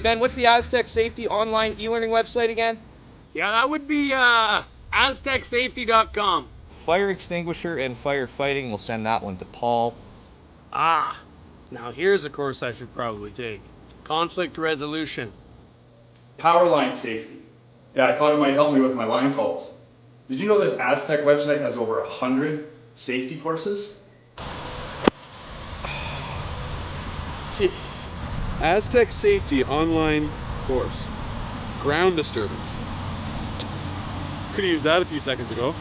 Ben, what's the Aztec Safety online e-learning website again? Yeah, that would be aztecsafety.com. Fire extinguisher and firefighting, we'll send that one to Paul. Ah, now here's a course I should probably take. Conflict resolution. Power line safety. Yeah, I thought it might help me with my line calls. Did you know this Aztec website has over 100 safety courses? Jeez. Aztec Safety online course. Ground disturbance. Could have used that a few seconds ago.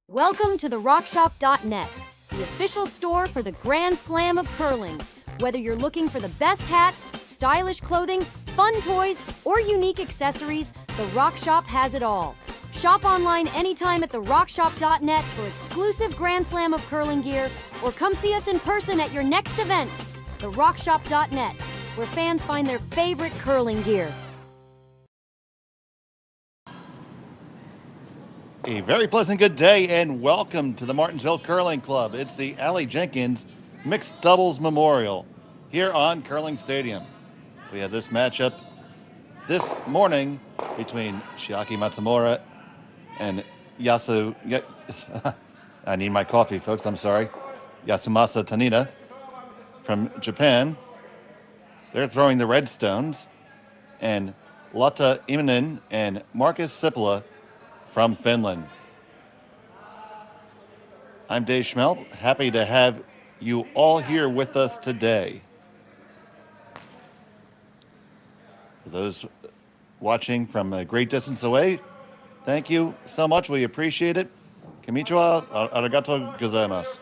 Welcome to the rockshop.net, the official store for the Grand Slam of curling. Whether you're looking for the best hats, stylish clothing, fun toys, or unique accessories, the Rock Shop has it all. Shop online anytime at therockshop.net for exclusive Grand Slam of curling gear, or come see us in person at your next event. Therockshop.net, where fans find their favorite curling gear. A very pleasant good day and welcome to the Martensville Curling Club. It's the Aly Jenkins Mixed Doubles Memorial here on Curling Stadium. We have this matchup this morning between Chiaki Matsumura and I need my coffee, folks, I'm sorry. Yasumasa Tanida from Japan. They're throwing the red stones. And Lotta, Immonen and Markus Sipila from Finland. I'm Dave Schmelp, happy to have you all here with us today. For those watching from a great distance away, thank you so much, we appreciate it. Konnichiwa, arigato gozaimasu.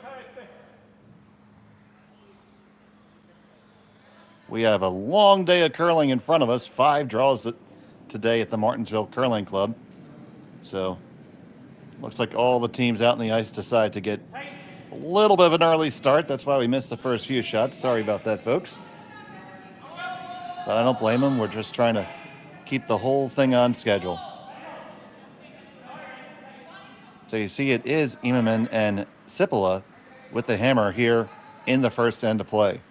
We have a long day of curling in front of us, 5 draws today at the Martensville Curling Club. So, looks like all the teams out on the ice decide to get a little bit of an early start. That's why we missed the first few shots. Sorry about that, folks. But I don't blame them. We're just trying to keep the whole thing on schedule. So you see it is Immonen and Sipila with the hammer here in the first end of play.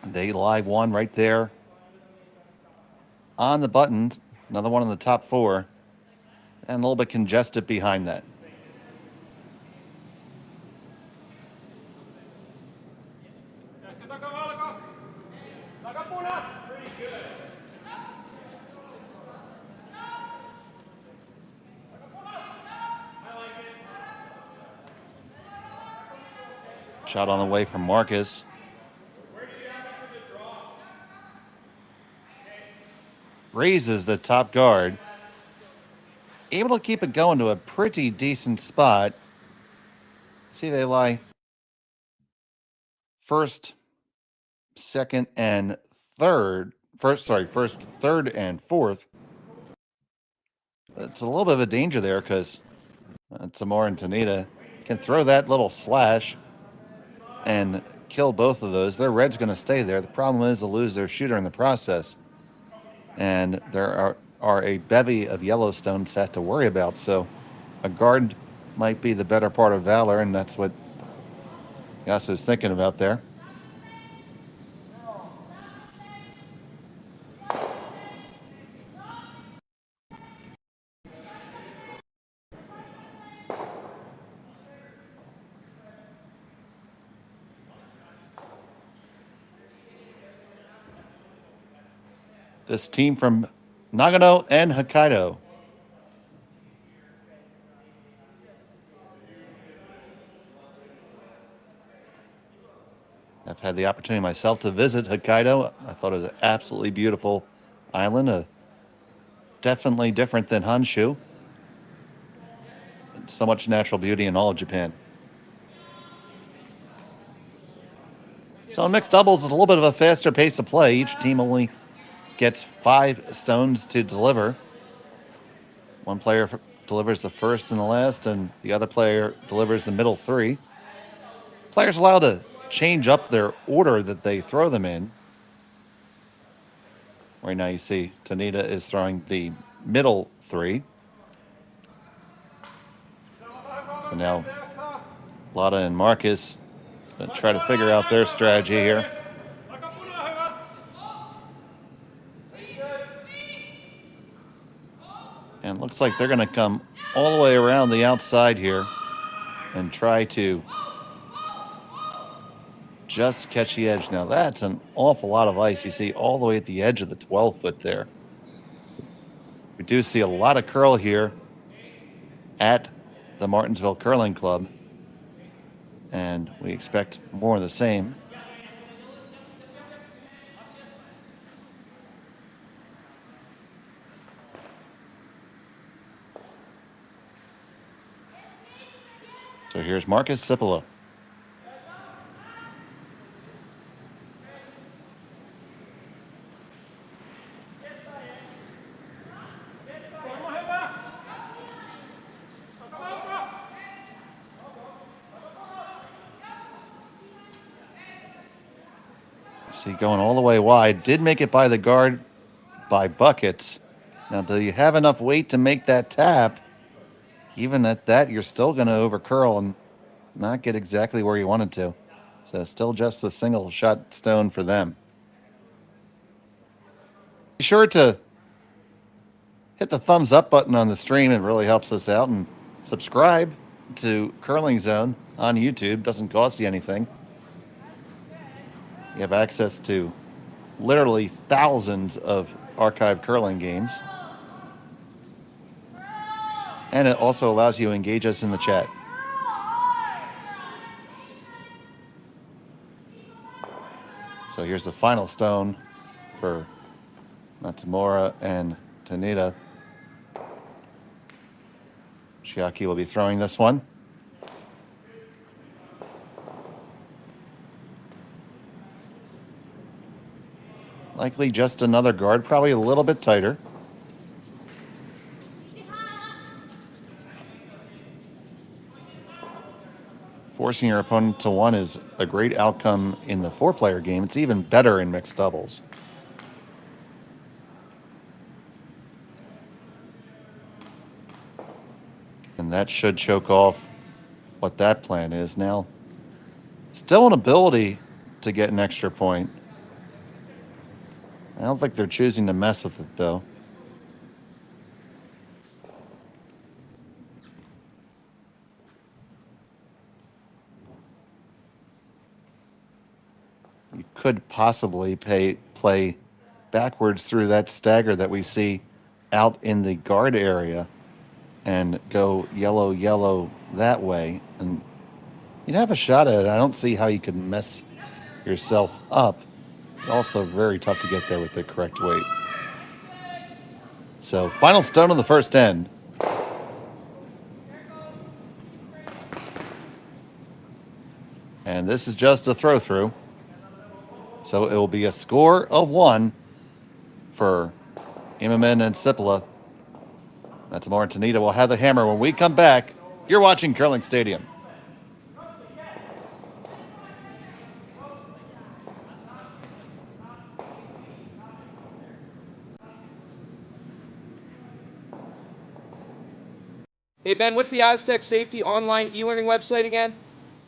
They lie one right there on the button, another one in the top 4, and a little bit congested behind that. Shot on the way from Markus. Raises the top guard. Able to keep it going to a pretty decent spot. See, they lie first, second, and third. First, third, and fourth. It's a little bit of a danger there because Matsumura and Tanida can throw that little slash and kill both of those. Their red's going to stay there. The problem is they'll lose their shooter in the process. And there are a bevy of Yellowstone set to worry about, so a guard might be the better part of valor, and that's what Yasu's thinking about there. This team from Nagano and Hokkaido. I've had the opportunity myself to visit Hokkaido. I thought it was an absolutely beautiful island, definitely different than Honshu. So much natural beauty in all of Japan. So in mixed doubles, it's a little bit of a faster pace of play. Each team only gets 5 stones to deliver. One player delivers the first and the last, and the other player delivers the middle 3. Players allowed to change up their order that they throw them in. Right now you see Tanida is throwing the middle three. So now Lotta and Markus gonna try to figure out their strategy here. And it looks like they're going to come all the way around the outside here and try to just catch the edge. Now that's an awful lot of ice. You see all the way at the edge of the 12-foot there. We do see a lot of curl here at the Martensville Curling Club, and we expect more of the same. So here's Markus Sipila. See, going all the way wide. Did make it by the guard by buckets. Now, do you have enough weight to make that tap? Even at that, you're still going to over curl and not get exactly where you wanted to. So still just a single shot stone for them. Be sure to hit the thumbs up button on the stream. It really helps us out. And subscribe to Curling Zone on YouTube. Doesn't cost you anything. You have access to literally thousands of archived curling games. And it also allows you to engage us in the chat. So here's the final stone for Matsumura and Tanida. Chiaki will be throwing this one. Likely just another guard, probably a little bit tighter. Forcing your opponent to one is a great outcome in the four-player game. It's even better in mixed doubles. And that should choke off what that plan is. Now, still an ability to get an extra point. I don't think they're choosing to mess with it, though. You could possibly play backwards through that stagger that we see out in the guard area and go yellow, yellow that way. And you'd have a shot at it. I don't see how you could mess yourself up. Also very tough to get there with the correct weight. So final stone on the first end. And this is just a throw through. So it will be a score of 1 for Immonen and Sipila. Matsumura and Tanida will have the hammer when we come back. You're watching Curling Stadium. Hey Ben, what's the Aztec Safety online e-learning website again?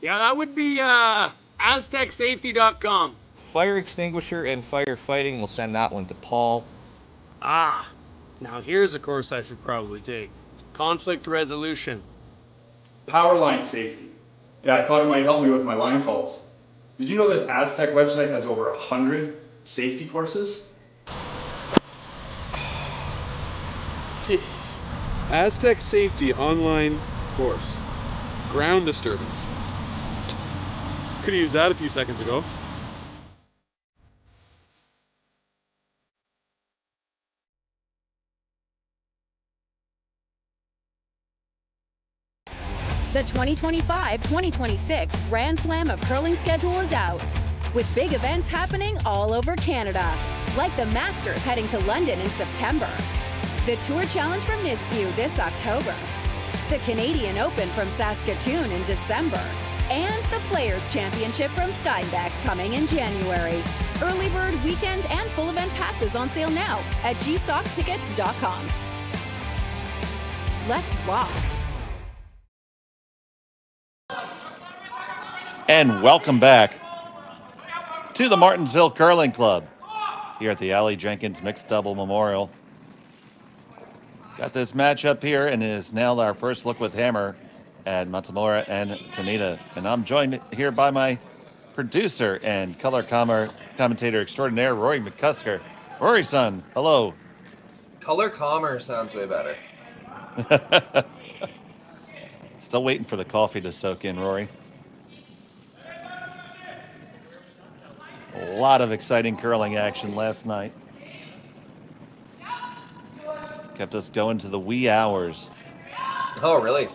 Yeah, that would be aztecsafety.com. Fire extinguisher and firefighting, we'll send that one to Paul. Ah, now here's a course I should probably take. Conflict resolution. Power line safety. Yeah, I thought it might help me with my line calls. Did you know this Aztec website has over 100 safety courses? Jeez. Aztec Safety online course. Ground disturbance. Could have used that a few seconds ago. The 2025-2026 Grand Slam of Curling schedule is out, with big events happening all over Canada, like the Masters heading to London in September, the Tour Challenge from Nisku this October, the Canadian Open from Saskatchewan in December, and the Players' Championship from Steinbeck coming in January. Early bird weekend and full event passes on sale now at gsoctickets.com. Let's rock. And welcome back to the Martensville Curling Club here at the Aly Jenkins Mixed Double Memorial. Got this matchup here, and it is now our first look with hammer at Matsumura and Tanida. And I'm joined here by my producer and color commentator extraordinaire, Rory McCusker. Rory-san, hello. Color calmer sounds way better. Still waiting for the coffee to soak in, Rory. A lot of exciting curling action last night. Kept us going to the wee hours. Oh, really?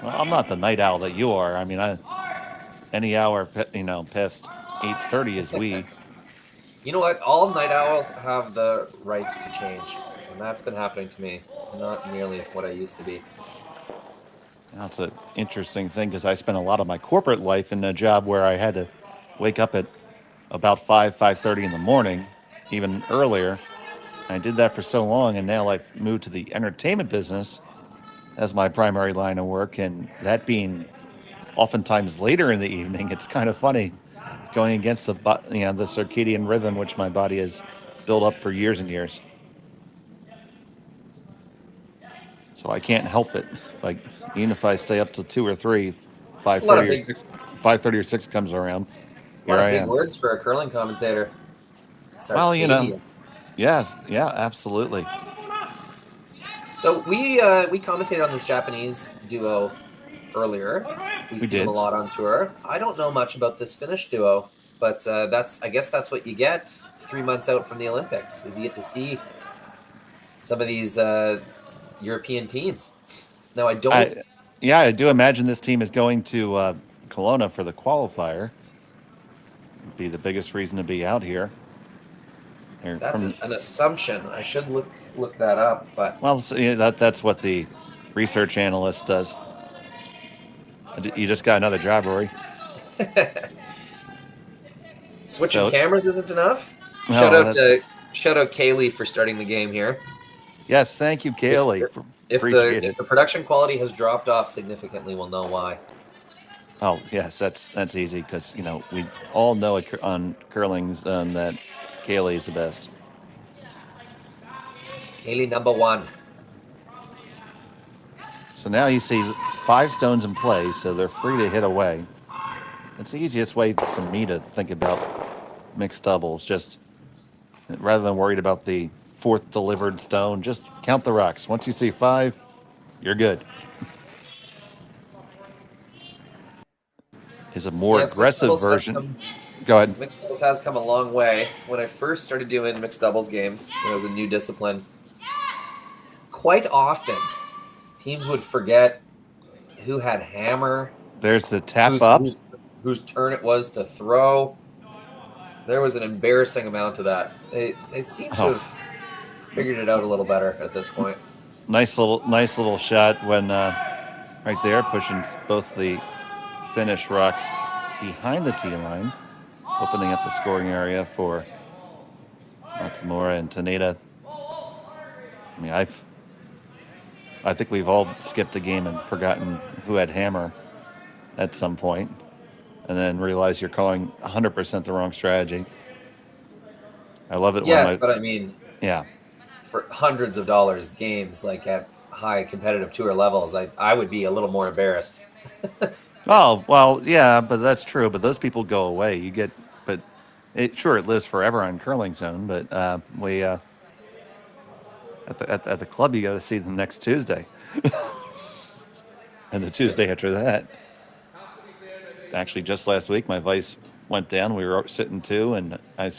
Well, I'm not the night owl that you are. I mean, any hour, past 8:30 is wee. You know what? All night owls have the right to change, and that's been happening to me. Not nearly what I used to be. That's an interesting thing because I spent a lot of my corporate life in a job where I had to wake up at about 5:30 in the morning, even earlier. I did that for so long, and now I've moved to the entertainment business as my primary line of work, and that being oftentimes later in the evening, it's kind of funny going against the circadian rhythm which my body has built up for years and years. So I can't help it. Like, even if I stay up till 2 or 3, 5:30 or 6 comes around. A lot Here of I big am. words for a curling commentator. Well, Sarcadian. yeah, absolutely. So we commentated on this Japanese duo earlier. We see did. them a lot on tour. I don't know much about this Finnish duo, but I guess that's what you get 3 months out from the Olympics, is you get to see some of these European teams. Now I do imagine this team is going to Kelowna for the qualifier. Would be the biggest reason to be out here. That's an assumption. I should look that up, but Well, that's what the research analyst does. You just got another job, Rory. switching cameras isn't enough. No, Shout out Kaylee for starting the game here. Yes, thank you, Kaylee. If the production quality has dropped off significantly, we'll know why. Oh, yes, that's easy because we all know on curling's that Kaylee is the best. Kaylee number 1. So now you see 5 stones in play, so they're free to hit away. It's the easiest way for me to think about mixed doubles. Just rather than worried about the 4th delivered stone, just count the rocks. Once you see 5, you're good. Is a more aggressive version. Go ahead. Mixed doubles has come a long way. When I first started doing mixed doubles games, when it was a new discipline, quite often teams would forget who had hammer. There's the tap up. Whose turn it was to throw. There was an embarrassing amount of that. They seem to have figured it out a little better at this point. Nice little shot when right there, pushing both the Finnish rocks behind the tee line, opening up the scoring area for Matsumura and Tanida. I mean, I think we've all skipped a game and forgotten who had hammer at some point, and then realize you're calling 100% the wrong strategy. I love it. But I mean, yeah, for hundreds of dollars games, like at high competitive tour levels, I would be a little more embarrassed. Oh, well, yeah, but that's true. But those people go away. It lives forever on Curling Zone. But we at the club, you got to see them next Tuesday, and the Tuesday after that. Actually, just last week, my vice went down. We were sitting 2, and I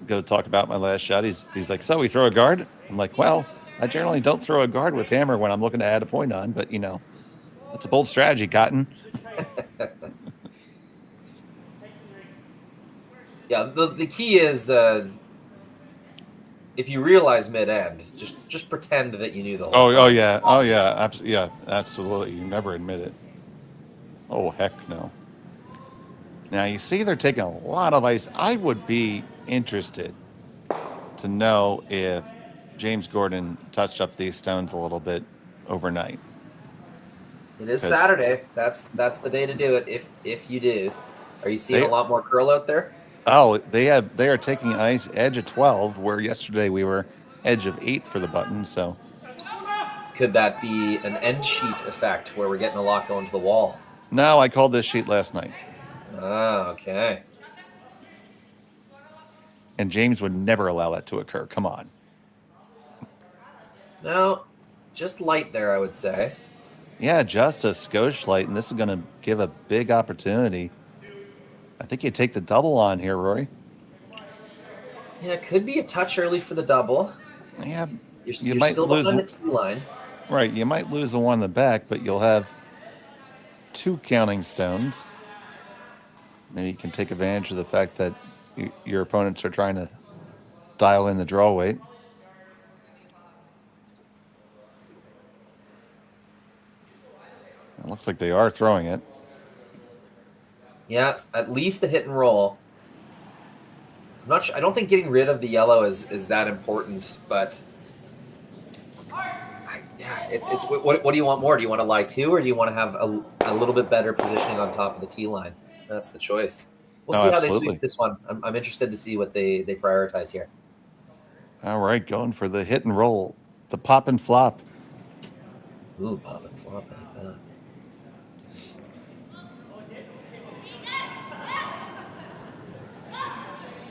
go talk about my last shot. He's like, "So we throw a guard?" I'm like, "Well, I generally don't throw a guard with hammer when I'm looking to add a point on, but it's a bold strategy, Cotton." Yeah, the key is if you realize mid-end, just pretend that you knew the whole time. Oh yeah, absolutely. You never admit it. Oh heck no. Now you see they're taking a lot of ice. I would be interested to know if James Gordon touched up these stones a little bit overnight. It is Saturday. That's the day to do it. If you do, are you seeing a lot more curl out there? Oh, they are taking ice edge of 12, where yesterday we were edge of 8 for the button. So could that be an end sheet effect where we're getting a lot going to the wall? No, I called this sheet last night. Ah, okay. And James would never allow that to occur. Come on. No, just light there, I would say. Yeah, just a skosh light, and this is going to give a big opportunity. I think you take the double on here, Rory. Yeah, it could be a touch early for the double. Yeah, you're might still lose behind the tee line. Right, you might lose the one in the back, but you'll have 2 counting stones. Maybe you can take advantage of the fact that your opponents are trying to dial in the draw weight. It looks like they are throwing it. Yeah, at least the hit and roll. I'm not sure. I don't think getting rid of the yellow is that important, but it's what do you want more? Do you want to lie 2, or do you want to have a little bit better positioning on top of the tee line? That's the choice. We'll see how they sweep this one. I'm interested to see what they prioritize here. All right, going for the hit and roll, the pop and flop. Ooh, pop and flop like that.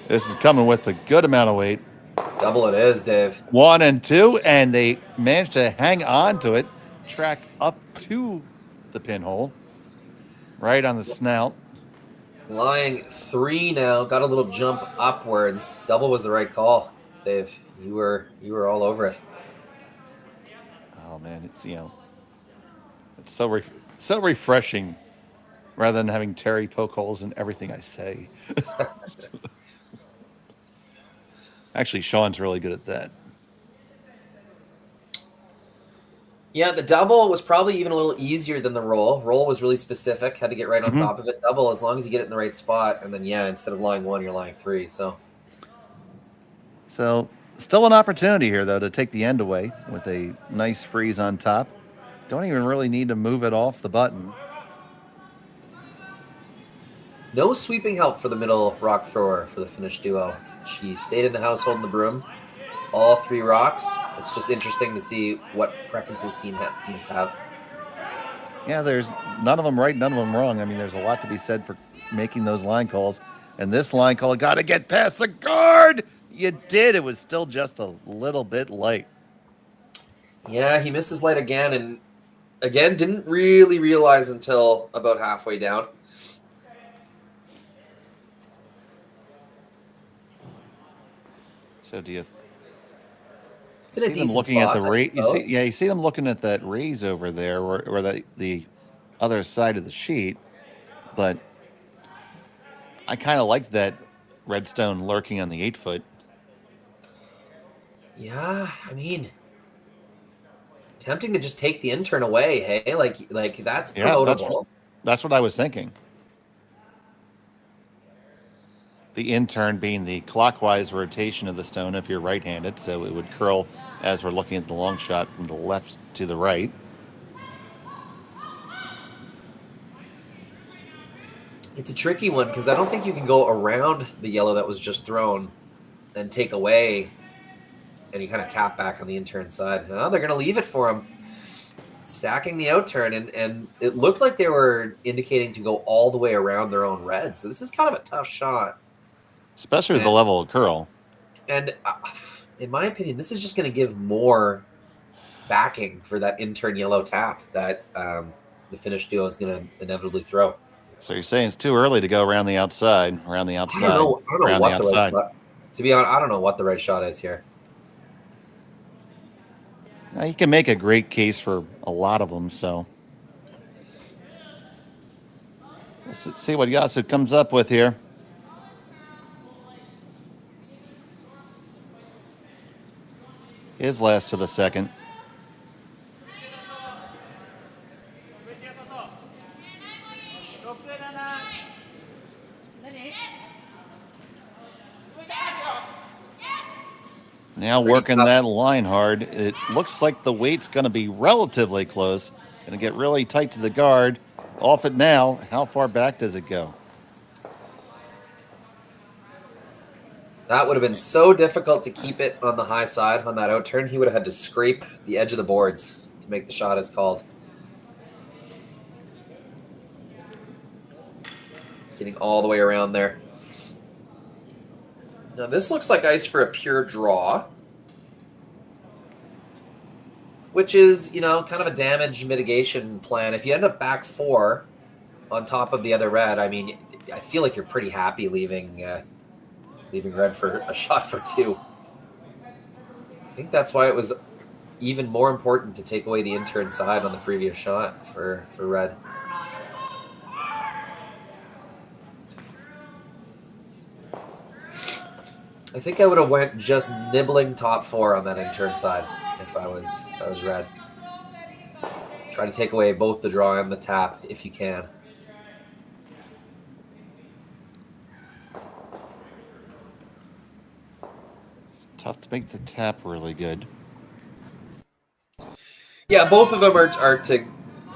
This is coming with a good amount of weight. Double it is, Dave. 1 and 2, and they managed to hang on to it, track up to the pinhole, right on the snout. Lying 3 now, got a little jump upwards. Double was the right call, Dave. You were all over it. Oh man, it's it's so refreshing, rather than having Terry poke holes in everything I say. Actually, Sean's really good at that. Yeah, the double was probably even a little easier than the roll. Roll was really specific, had to get right on top of it. Double, as long as you get it in the right spot, and then, instead of lying 1, you're lying 3. So still an opportunity here, though, to take the end away with a nice freeze on top. Don't even really need to move it off the button. No sweeping help for the middle rock thrower for the Finnish duo. She stayed in the house holding the broom. All 3 rocks. It's just interesting to see what preferences teams have. Yeah, there's none of them right, none of them wrong. I mean, there's a lot to be said for making those line calls. And this line call, got to get past the guard. You did. It was still just a little bit light. Yeah, he missed his light again, and again, didn't really realize until about halfway down. So do you see them looking at the raise? You see them looking at that raise over there, or the other side of the sheet. But I kind of like that redstone lurking on the 8-foot. Yeah, I mean, tempting to just take the intern away. Hey, like that's promotable. That's what I was thinking. The intern being the clockwise rotation of the stone if you're right-handed, so it would curl as we're looking at the long shot from the left to the right. It's a tricky one because I don't think you can go around the yellow that was just thrown and take away, and you kind of tap back on the intern side. Oh, they're going to leave it for him. Stacking the outturn, and it looked like they were indicating to go all the way around their own red. So this is kind of a tough shot. Especially the level of curl. And in my opinion, this is just going to give more backing for that intern yellow tap that the Finnish duo is going to inevitably throw. So you're saying it's too early to go around the outside. I don't know what the right shot. To be honest, I don't know what the right shot is here. Now, you can make a great case for a lot of them, so let's see what Yasu comes up with here. His last to the second. Now Pretty working tough. that line hard. It looks like the weight's going to be relatively close. Going to get really tight to the guard. Off it now. How far back does it go? That would have been so difficult to keep it on the high side on that out turn. He would have had to scrape the edge of the boards to make the shot as called. Getting all the way around there. Now this looks like ice for a pure draw, which is, you know, kind of a damage mitigation plan. If you end up back 4 on top of the other red, I mean, I feel like you're pretty happy leaving red for a shot for 2. I think that's why it was even more important to take away the in-turn side on the previous shot for red. I think I would have went just nibbling top 4 on that in-turn side if I was red. Try to take away both the draw and the tap if you can. Tough to make the tap really good. Yeah, both of them are to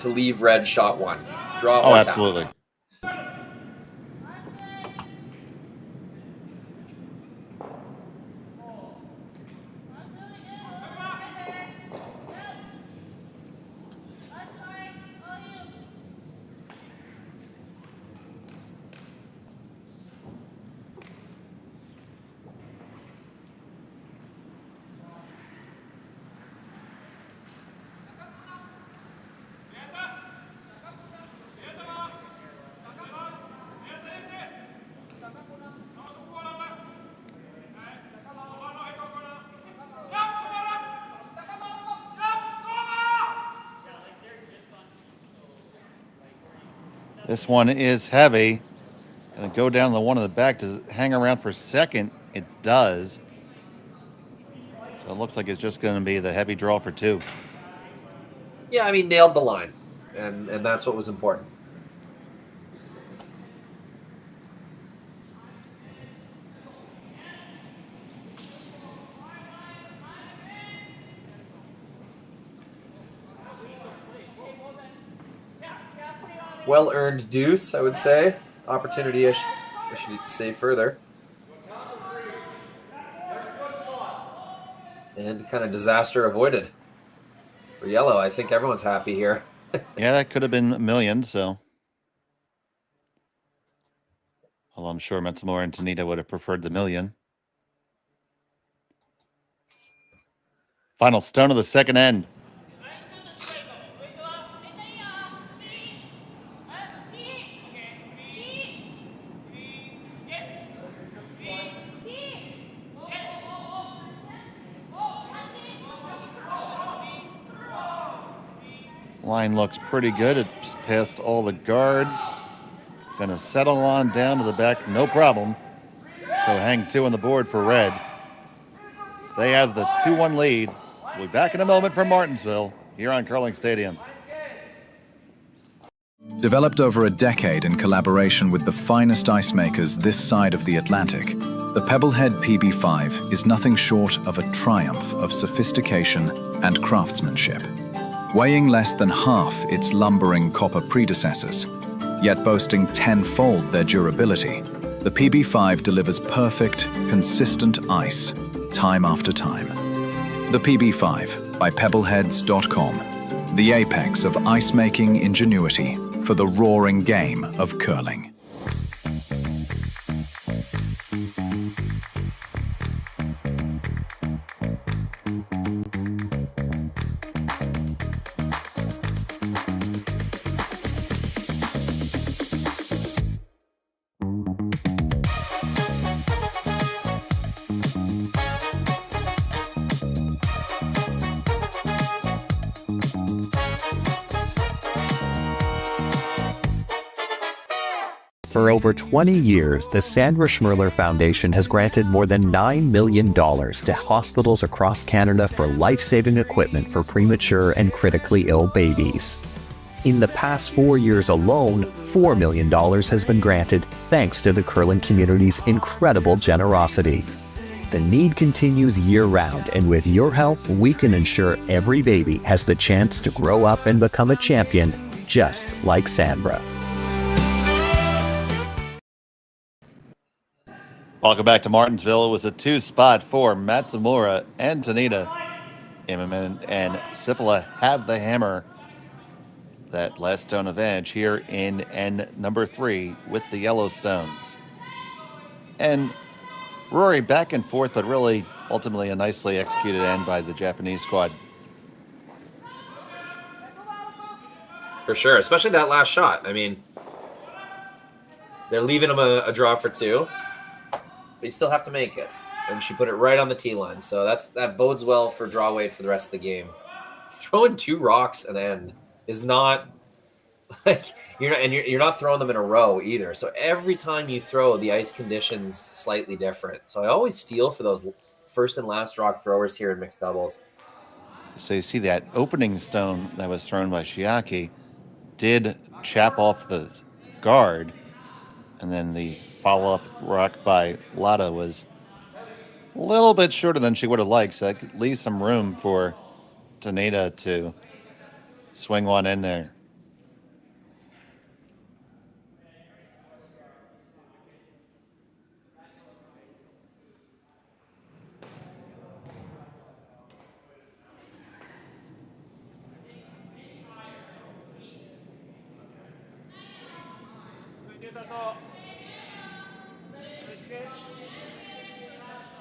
leave red shot 1. Draw Oh, or absolutely. tap. This one is heavy. Gonna go down the one in the back. Does it hang around for second? It does. So it looks like it's just gonna be the heavy draw for 2. Yeah, I mean, nailed the line, and that's what was important. Well-earned deuce, I would say. Opportunity, I should say further. And kind of disaster avoided for yellow. I think everyone's happy here. Yeah, that could have been a million, so. Although I'm sure Matsumura and Tanida would have preferred the million. Final stone of the second end. Line looks pretty good. It's past all the guards. Gonna settle on down to the back, no problem. So hang 2 on the board for red. They have the 2-1 lead. We'll be back in a moment from Martensville here on Curling Stadium. Developed over a decade in collaboration with the finest ice makers this side of the Atlantic, the Pebblehead PB5 is nothing short of a triumph of sophistication and craftsmanship. Weighing less than half its lumbering copper predecessors, yet boasting 10-fold their durability, the PB5 delivers perfect, consistent ice, time after time. The PB5 by Pebbleheads.com, the apex of ice-making ingenuity for the roaring game of curling. For over 20 years, the Sandra Schmirler Foundation has granted more than $9 million to hospitals across Canada for life-saving equipment for premature and critically ill babies. In the past 4 years alone, $4 million has been granted thanks to the curling community's incredible generosity. The need continues year-round, and with your help, we can ensure every baby has the chance to grow up and become a champion, just like Sandra. Welcome back to Martensville. It was a 2-spot for Matsumura and Tanida. Immonen and Sipila have the hammer. That last stone advantage here in N number 3 with the yellow stones. And Rory back and forth, but really ultimately a nicely executed end by the Japanese squad. For sure, especially that last shot. I mean, they're leaving him a draw for 2, but you still have to make it. And she put it right on the tee line, so that bodes well for draw weight for the rest of the game. Throwing 2 rocks an end is not like you're not throwing them in a row either. So every time you throw, the ice conditions slightly different. So I always feel for those first and last rock throwers here in mixed doubles. So you see that opening stone that was thrown by Chiaki did chap off the guard, and then the follow-up rock by Lotta was a little bit shorter than she would have liked, so that could leave some room for Tanida to swing one in there.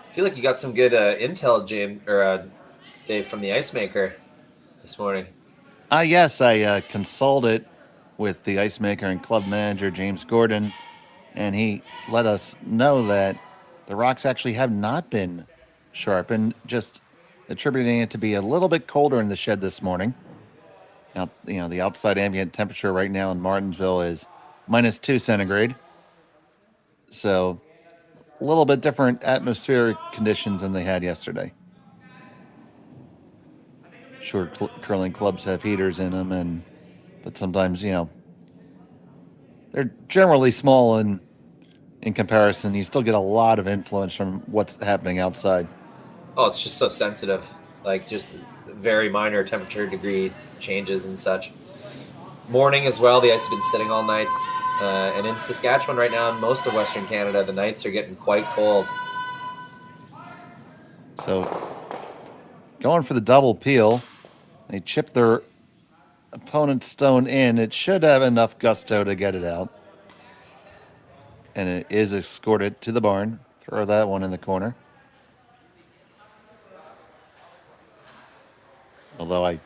I feel like you got some good intel, Dave, from the ice maker this morning. Yes, I consulted with the ice maker and club manager, James Gordon, and he let us know that the rocks actually have not been sharpened, just attributing it to be a little bit colder in the shed this morning. Now, the outside ambient temperature right now in Martensville is -2 centigrade. So a little bit different atmospheric conditions than they had yesterday. Sure, curling clubs have heaters in them, but sometimes, they're generally small in comparison. You still get a lot of influence from what's happening outside. Oh, it's just so sensitive. Like, just very minor temperature degree changes and such. Morning as well, the ice has been sitting all night. And in Saskatchewan right now, in most of Western Canada, the nights are getting quite cold. So, going for the double peel, they chip their opponent's stone in. It should have enough gusto to get it out. And it is escorted to the barn. Throw that one in the corner. Although at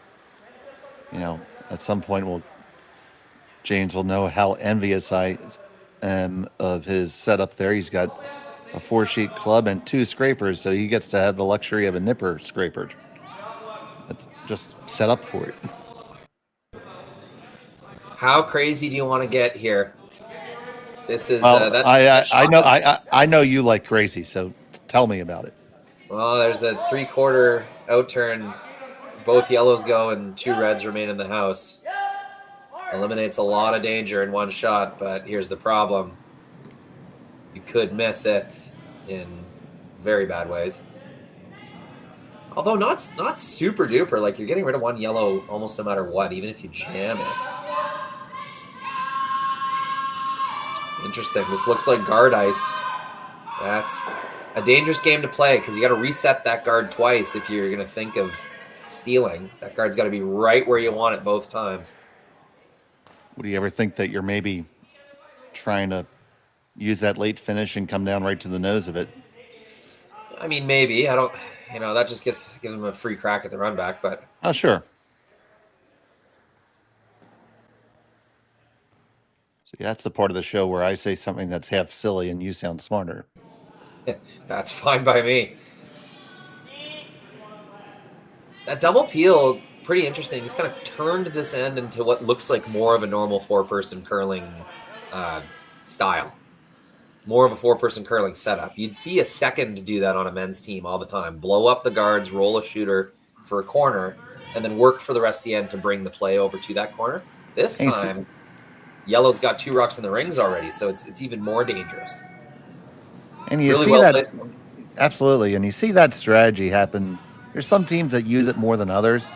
some point James will know how envious I am of his setup there. He's got a 4-sheet club and 2 scrapers, so he gets to have the luxury of a nipper scraper. That's just set up for it. How crazy do you want to get here? This is I know you like crazy, so tell me about it. Well, there's a 3/4 outturn. Both yellows go and 2 reds remain in the house. Eliminates a lot of danger in one shot, but here's the problem. You could miss it in very bad ways. Although not super duper. Like, you're getting rid of 1 yellow almost no matter what, even if you jam it. Interesting. This looks like guard ice. That's a dangerous game to play because you got to reset that guard twice if you're going to think of stealing. That guard's got to be right where you want it both times. Would you ever think that you're maybe trying to use that late finish and come down right to the nose of it? I mean, maybe. I don't, that just gives them a free crack at the run back, but. Oh, sure. See, that's the part of the show where I say something that's half silly and you sound smarter. That's fine by me. That double peel, pretty interesting. It's kind of turned this end into what looks like more of a normal 4-person curling style. More of a 4-person curling setup. You'd see a second do that on a men's team all the time. Blow up the guards, roll a shooter for a corner, and then work for the rest of the end to bring the play over to that corner. This time, yellow's got 2 rocks in the rings already, so it's even more dangerous. And you really see well that placed. Absolutely, and you see that strategy happen. There's some teams that use it more than others.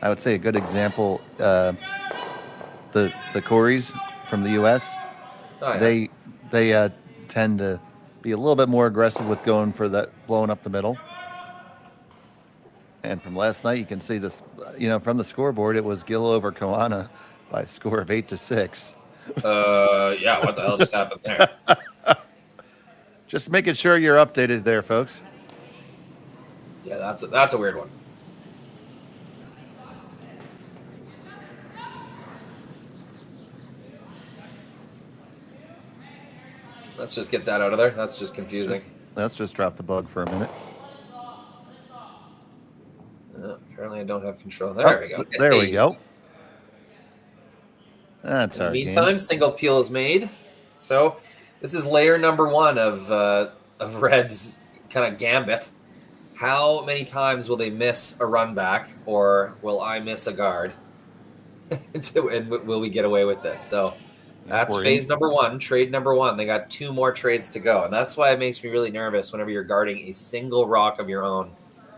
I would say a good example, the Corys from the U.S. Oh, yes. They tend to be a little bit more aggressive with going for that blowing up the middle. And from last night, you can see this. From the scoreboard, it was Gill over Koana by a score of 8-6. Yeah. What the hell just happened there? Just making sure you're updated there, folks. Yeah, that's a weird one. Let's just get that out of there. That's just confusing. Let's just drop the bug for a minute. Apparently, I don't have control. There we go. There we go. That's In our the meantime, game. single peel is made. So this is layer number 1 of Red's kind of gambit. How many times will they miss a run back, or will I miss a guard? And will we get away with this? So that's phase number 1, trade number 1. They got 2 more trades to go. And that's why it makes me really nervous whenever you're guarding a single rock of your own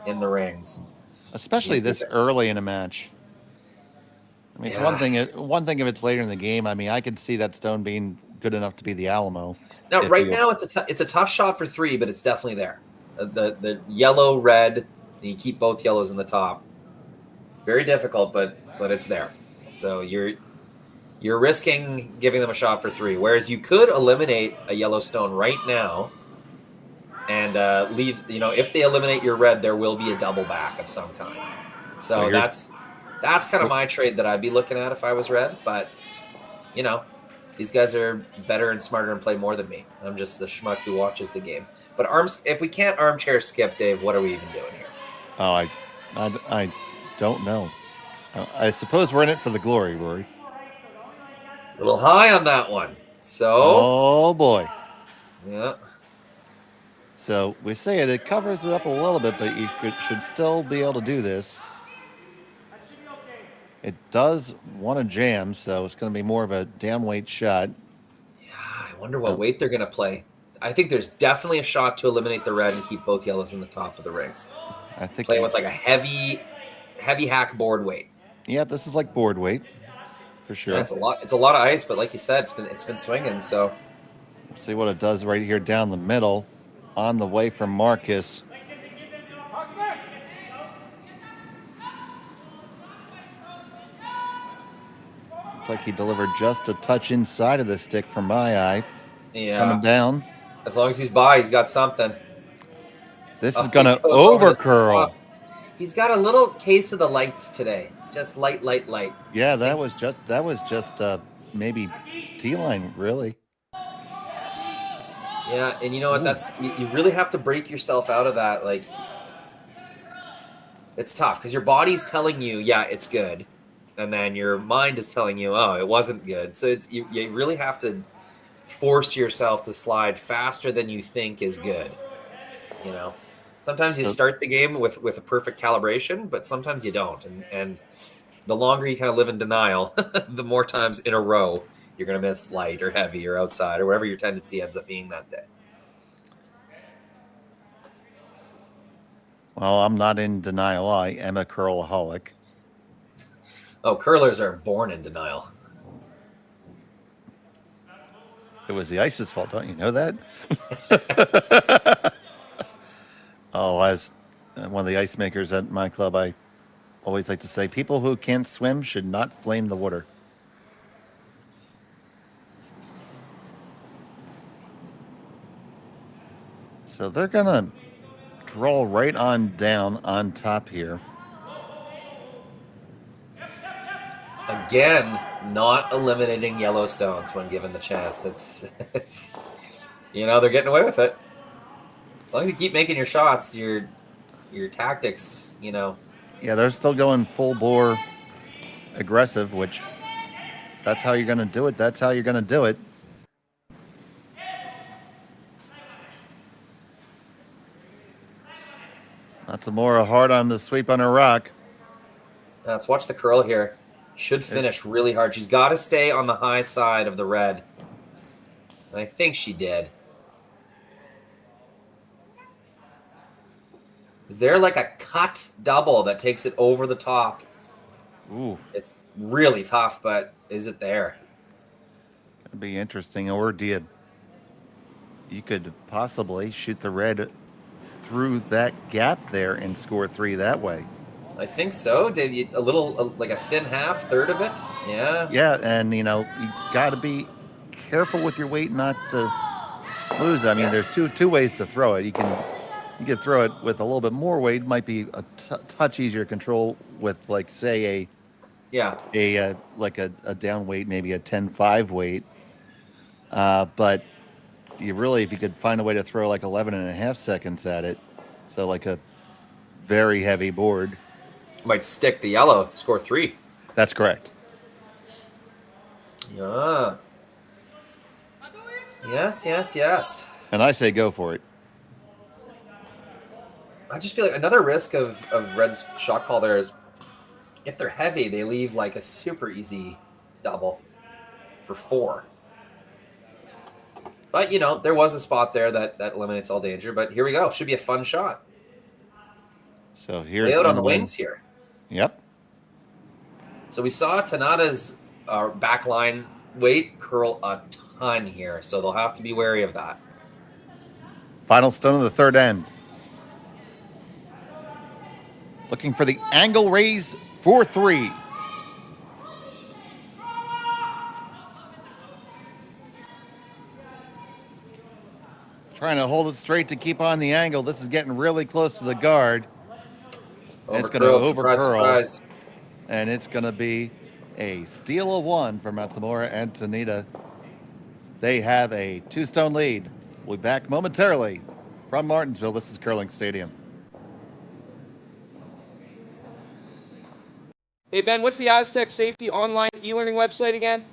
in the rings. Especially this early in a match. I mean, it's one thing if it's later in the game. I mean, I could see that stone being good enough to be the Alamo. Now, right now, it's a tough shot for 3, but it's definitely there. The yellow, red, and you keep both yellows in the top. Very difficult, but it's there. So you're risking giving them a shot for 3. Whereas you could eliminate a yellow stone right now and leave. If they eliminate your red, there will be a double back of some kind. So that's kind of my trade that I'd be looking at if I was red. But these guys are better and smarter and play more than me. I'm just the schmuck who watches the game. But if we can't armchair skip, Dave, what are we even doing here? Oh, I don't know. I suppose we're in it for the glory, Rory. A little high on that one. So. Oh boy. Yeah. So we say it covers it up a little bit, but you should still be able to do this. It does want to jam, so it's going to be more of a down weight shot. Yeah, I wonder what weight they're going to play. I think there's definitely a shot to eliminate the red and keep both yellows in the top of the rings. I think playing with like a heavy hack board weight. Yeah, this is like board weight for sure. Yeah, it's a lot of ice, but like you said, it's been swinging. So let's see what it does right here down the middle, on the way from Markus. Looks like he delivered just a touch inside of the stick from my eye. Yeah, coming down. As long as he's by, he's got something. This is gonna over curl. He's got a little case of the lights today. Just light. Yeah, that was just maybe T-line, really. Yeah, and you know what? You really have to break yourself out of that. Like, it's tough because your body's telling you, yeah, it's good, and then your mind is telling you, oh, it wasn't good. So you really have to force yourself to slide faster than you think is good. Sometimes you start the game with a perfect calibration, but sometimes you don't. And the longer you kind of live in denial, the more times in a row you're going to miss light or heavy or outside or whatever your tendency ends up being that day. Well, I'm not in denial. I am a curlaholic. Oh, curlers are born in denial. It was the ice's fault, don't you know that? Oh, as one of the ice makers at my club, I always like to say, people who can't swim should not blame the water. So they're going to draw right on down on top here. Again, not eliminating yellow stones when given the chance. It's they're getting away with it. As long as you keep making your shots, your tactics, Yeah, they're still going full bore aggressive, which that's how you're going to do it. That's how you're going to do it. Matsumura hard on the sweep on her rock. Let's watch the curl here. Should finish really hard. She's got to stay on the high side of the red. And I think she did. Is there like a cut double that takes it over the top? Ooh, It's really tough, but is it there? it'd be interesting. Or you could possibly shoot the red through that gap there and score 3 that way. I think so. Did you like a thin half, third of it? Yeah. Yeah, and you got to be careful with your weight not to lose. I mean, there's two ways to throw it. You can throw it with a little bit more weight. It might be a touch easier to control with, like, say a down weight, maybe a 10-5 weight. But if you could find a way to throw like 11.5 seconds at it, so like a very heavy board, Might stick the yellow, score 3. That's correct. Yeah. Yes. And I say go for it. I just feel like another risk of Red's shot call there is if they're heavy, they leave like a super easy double for 4. But, there was a spot there that eliminates all danger. But here we go. Should be a fun shot. So here's out on the wings here. Yep. So we saw Tanida's backline weight curl a ton here. So they'll have to be wary of that. Final stone of the third end. Looking for the angle raise for 3. Trying to hold it straight to keep on the angle. This is getting really close to the guard. It's going to over curl. And it's going to be a steal of 1 for Matsumura and Tanida. They have a 2-stone lead. We'll be back momentarily from Martensville. This is Curling Stadium. Hey, Ben, what's the Aztec Safety online e-learning website again?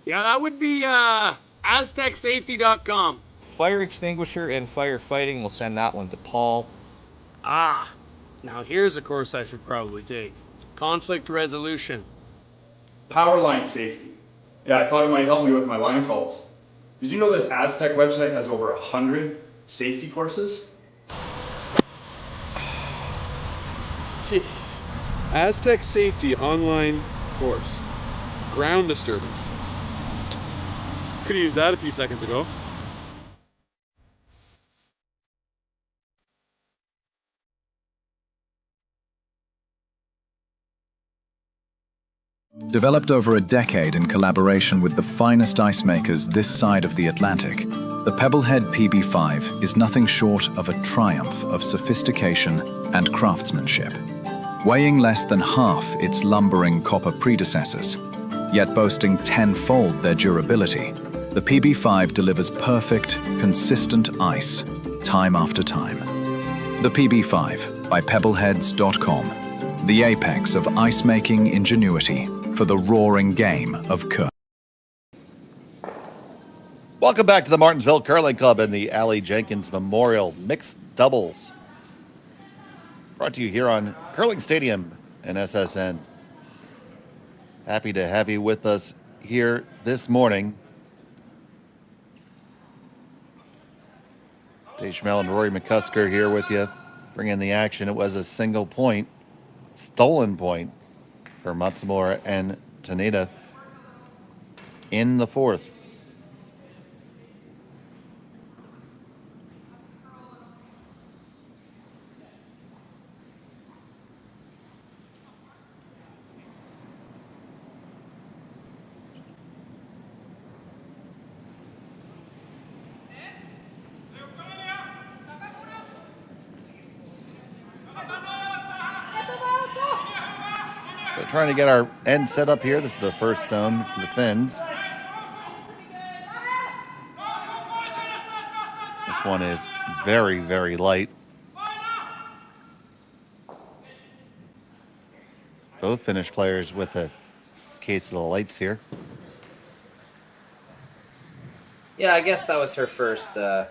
Yeah, that would be aztecsafety.com. Fire extinguisher and firefighting, we'll send that one to Paul. Ah, now here's a course I should probably take. Conflict resolution. Power line safety. Yeah, I thought it might help me with my line calls. Did you know this Aztec website has over 100 safety courses? Jeez. Aztec Safety online course. Ground disturbance. Could have used that a few seconds ago. Developed over a decade in collaboration with the finest ice makers this side of the Atlantic, the Pebblehead PB5 is nothing short of a triumph of sophistication and craftsmanship. Weighing less than half its lumbering copper predecessors, yet boasting 10-fold their durability, the PB5 delivers perfect, consistent ice, time after time. The PB5 by Pebbleheads.com, the apex of ice-making ingenuity for the roaring game of curling. Welcome back to the Martensville Curling Club and the Aly Jenkins Memorial Mixed Doubles. Brought to you here on Curling Stadium and SSN. Happy to have you with us here this morning. Dave Schmel and Rory McCusker here with you, bringing the action. It was a single point, stolen point for Matsumura and Tanida in the fourth. So trying to get our end set up here. This is the first stone from the Finns. This one is very, very light. Both Finnish players with a case of the lights here. Yeah, I guess that was her first time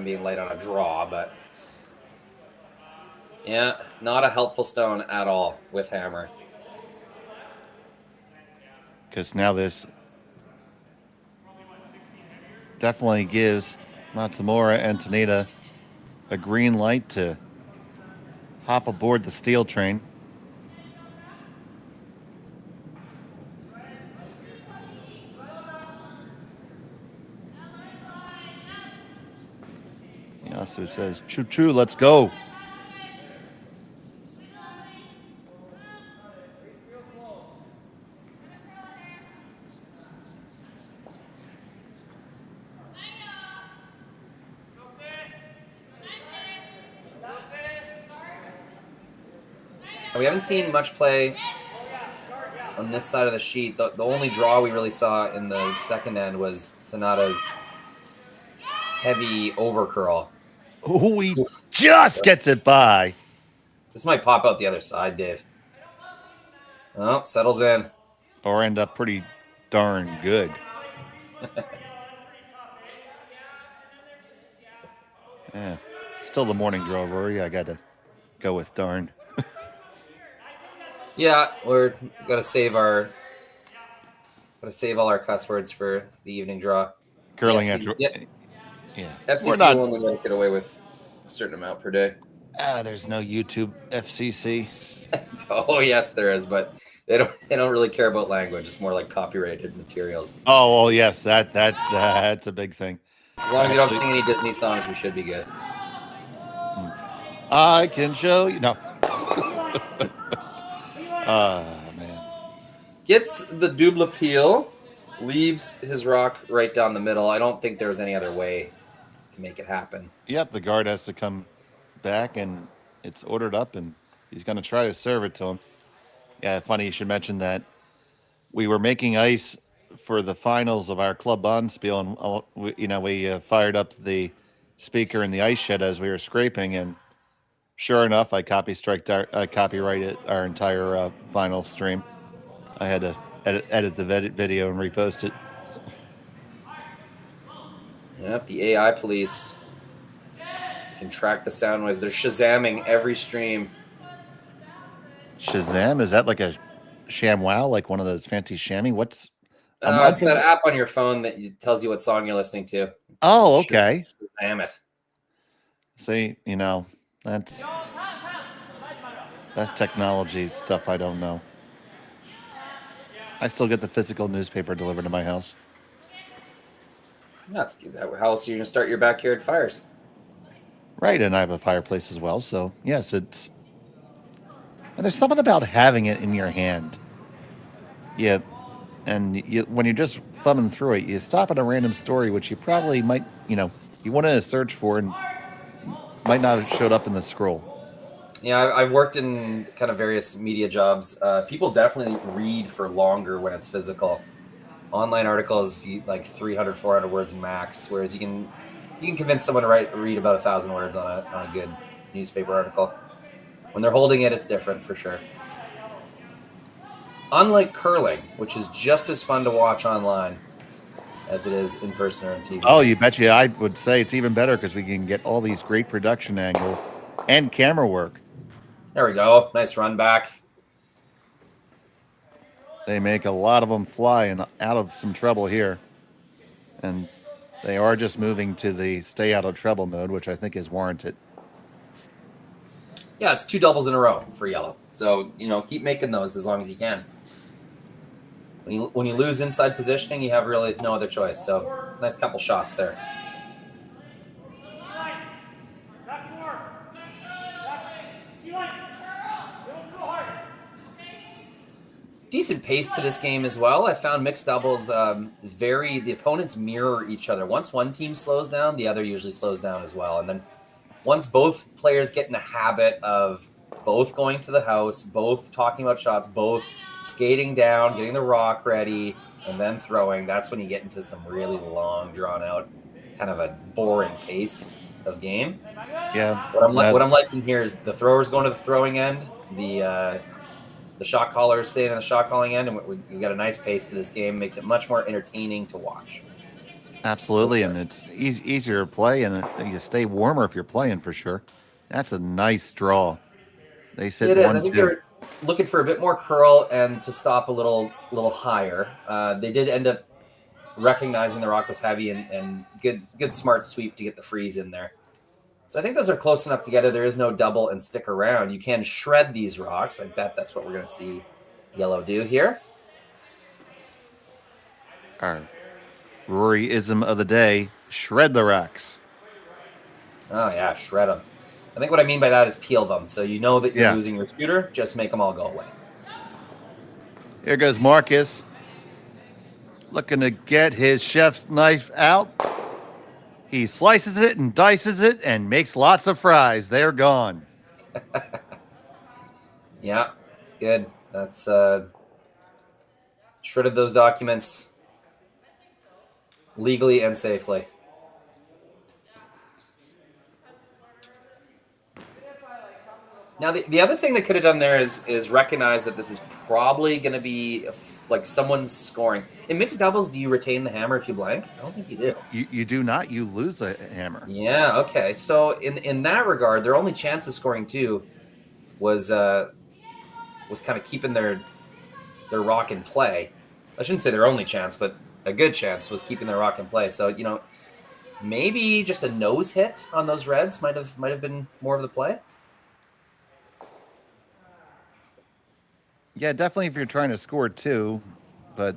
being light on a draw, but yeah, not a helpful stone at all with hammer. Because now this definitely gives Matsumura and Tanida a green light to hop aboard the steel train. Yasu says, choo choo, let's go. We haven't seen much play on this side of the sheet. The only draw we really saw in the second end was Tanada's heavy overcurl. Oh, he just gets it by. This might pop out the other side, Dave. Oh, settles in. Or end up pretty darn good. Yeah, still the morning draw, Rory. I got to go with darn. Yeah, we're gotta save all our cuss words for the evening draw. Curling FC, after. Yep. Yeah. FCC will only let us get away with a certain amount per day. There's no YouTube FCC. Oh yes, there is, but they don't really care about language. It's more like copyrighted materials. Oh well, yes, that's a big thing. As long as you don't sing any Disney songs, we should be good. I can show you. No. Man. Gets the double appeal, leaves his rock right down the middle. I don't think there's any other way to make it happen. Yep, the guard has to come back, and it's ordered up, and he's going to try to serve it to him. Yeah, funny you should mention that. We were making ice for the finals of our Club Bond spiel, and we fired up the speaker in the ice shed as we were scraping, and sure enough, I copyrighted our entire final stream. I had to edit the video and repost it. Yep, the AI police can track the sound waves. They're Shazamming every stream. Shazam? Is that like a ShamWow, like one of those fancy shammy? What's? It's that app on your phone that tells you what song you're listening to. Oh, okay. Shazam it. See, that's technology stuff I don't know. I still get the physical newspaper delivered to my house. That's good. How else are you going to start your backyard fires? Right, and I have a fireplace as well, so yes, and there's something about having it in your hand. Yeah, and when you're just thumbing through it, you stop at a random story, which you probably might, you wanted to search for and might not have showed up in the scroll. Yeah, I've worked in kind of various media jobs. People definitely read for longer when it's physical. Online articles, like 300, 400 words max, whereas you can convince someone to read about 1,000 words on a good newspaper article. When they're holding it, it's different for sure. Unlike curling, which is just as fun to watch online as it is in person or on TV. Oh, you betcha. I would say it's even better because we can get all these great production angles and camera work. There we go. Nice run back. They make a lot of them fly and out of some trouble here. And they are just moving to the stay out of trouble mode, which I think is warranted. Yeah, it's 2 doubles in a row for yellow. So, keep making those as long as you can. When you lose inside positioning, you have really no other choice. So, nice couple shots there. Decent pace to this game as well. I found mixed doubles the opponents mirror each other. Once one team slows down, the other usually slows down as well. And then once both players get in the habit of both going to the house, both talking about shots, both skating down, getting the rock ready, and then throwing, that's when you get into some really long, drawn-out, kind of a boring pace of game. Yeah. What I'm liking here is the throwers going to the throwing end, the shot caller is staying on the shot calling end, and we got a nice pace to this game. Makes it much more entertaining to watch. Absolutely, and it's easier to play, and you stay warmer if you're playing for sure. That's a nice draw. They said 1-2. I think they're looking for a bit more curl and to stop a little higher. They did end up recognizing the rock was heavy and good smart sweep to get the freeze in there. So I think those are close enough together. There is no double and stick around. You can shred these rocks. I bet that's what we're going to see Yellow do here. Our Rory-ism of the day, shred the rocks. Oh, yeah, shred them. I think what I mean by that is peel them. So you know that you're Yeah. losing your shooter. Just make them all go away. Here goes Markus. Looking to get his chef's knife out. He slices it and dices it and makes lots of fries. They're gone. Yeah, it's good. That's shredded those documents legally and safely. Now, the other thing they could have done there is recognize that this is probably going to be like someone's scoring. In mixed doubles, do you retain the hammer if you blank? I don't think you do. You do not. You lose a hammer. Yeah, okay. So in that regard, their only chance of scoring 2 was kind of keeping their rock in play. I shouldn't say their only chance, but a good chance was keeping their rock in play. So, you know, maybe just a nose hit on those reds might have been more of the play. Yeah, definitely if you're trying to score 2, but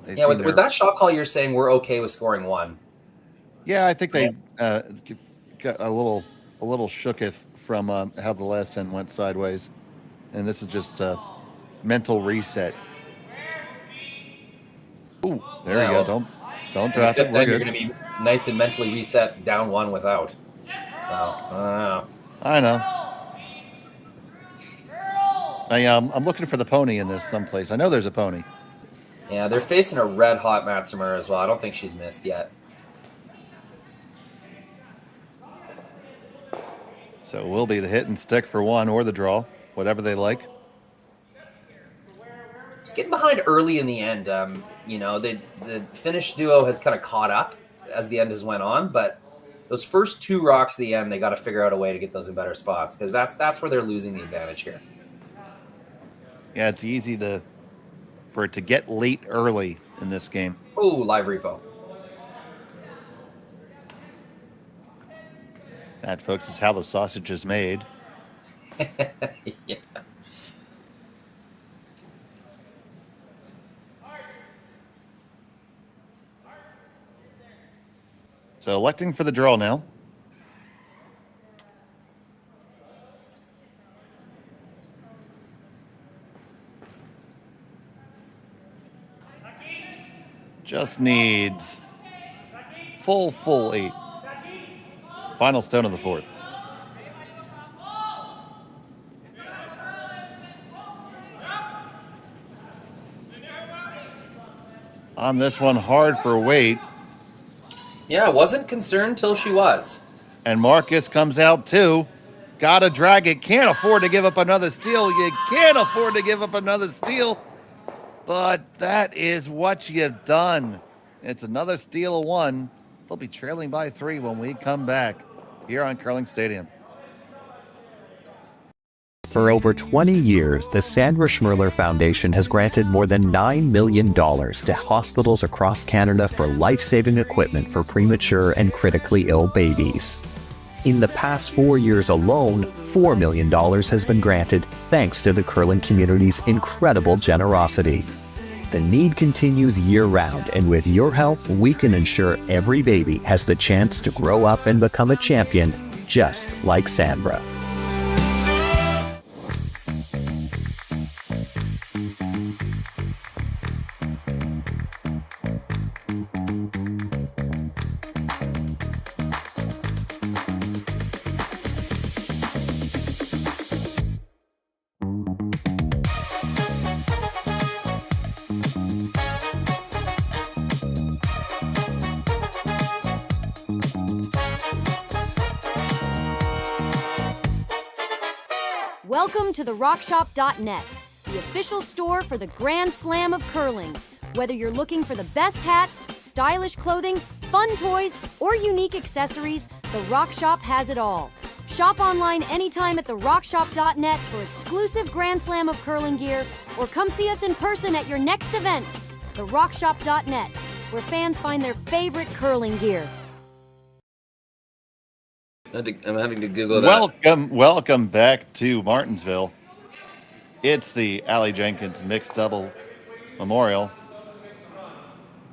yeah, with that shot call, you're saying we're okay with scoring 1. Yeah, I think they got a little shooketh from how the last end went sideways, and this is just a mental reset. Ooh, there you go. Don't drop it. We're good. You're going to be nice and mentally reset down 1 without. I know. I'm looking for the pony in this someplace. I know there's a pony. Yeah, they're facing a red-hot Matsumura as well. I don't think she's missed yet. So it will be the hit and stick for 1 or the draw, whatever they like. Just getting behind early in the end. You know, the Finnish duo has kind of caught up as the end has went on, but those first 2 rocks at the end, they got to figure out a way to get those in better spots because that's where they're losing the advantage here. Yeah, it's easy for it to get late early in this game. Oh, live repo. That, folks, is how the sausage is made. Yeah. So electing for the draw now. Just needs full 8. Final stone of the 4th. On this one, hard for weight. Yeah, wasn't concerned till she was. And Markus comes out too. Gotta drag it. Can't afford to give up another steal. You can't afford to give up another steal. But that is what you've done. It's another steal of 1. They'll be trailing by 3 when we come back here on Curling Stadium. For over 20 years, the Sandra Schmirler Foundation has granted more than $9 million to hospitals across Canada for life-saving equipment for premature and critically ill babies. In the past 4 years alone, $4 million has been granted thanks to the curling community's incredible generosity. The need continues year-round, and with your help, we can ensure every baby has the chance to grow up and become a champion, just like Sandra. Welcome to the RockShop.net, the official store for the Grand Slam of curling. Whether you're looking for the best hats, stylish clothing, fun toys, or unique accessories, the Rock Shop has it all. Shop online anytime at the RockShop.net for exclusive Grand Slam of curling gear, or come see us in person at your next event. The RockShop.net, where fans find their favorite curling gear. I'm having to Google that. Welcome back to Martensville. It's the Aly Jenkins Mixed Double Memorial.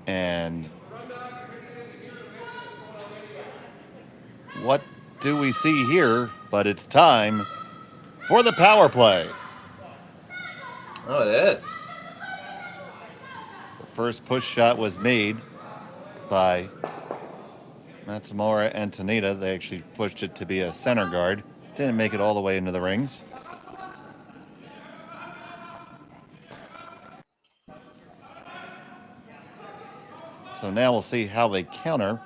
And what do we see here? But it's time for the power play. Oh, it is. The first push shot was made by Matsumura and Tanida. They actually pushed it to be a center guard. Didn't make it all the way into the rings. So now we'll see how they counter.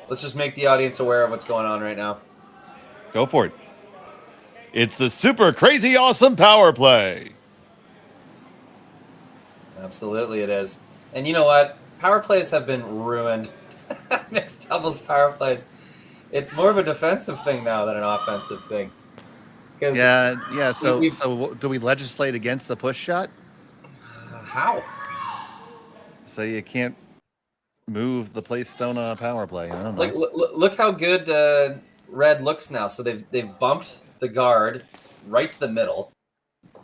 Let's just make the audience aware of what's going on right now. Go for it. It's the super crazy awesome power play. Absolutely it is. And you know what? Power plays have been ruined. Mixed doubles power plays. It's more of a defensive thing now than an offensive thing. Yeah. So do we legislate against the push shot? How? So you can't move the place stone on a power play. I don't know. Like, look how good Red looks now. So they've bumped the guard right to the middle,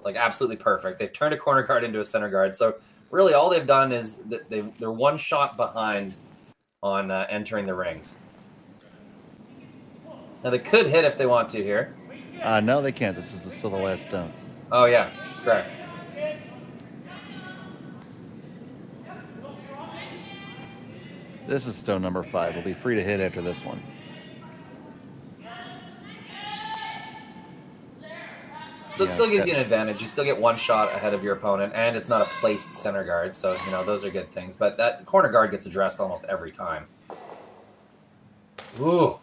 like absolutely perfect. They've turned a corner guard into a center guard. So really, all they've done is that they're one shot behind on entering the rings. Now they could hit if they want to here. No, they can't. This is still the last stone. Oh yeah, correct. This is stone number 5. We'll be free to hit after this one. So it still gives you an advantage. You still get one shot ahead of your opponent, and it's not a placed center guard, so those are good things. But that corner guard gets addressed almost every time. Ooh,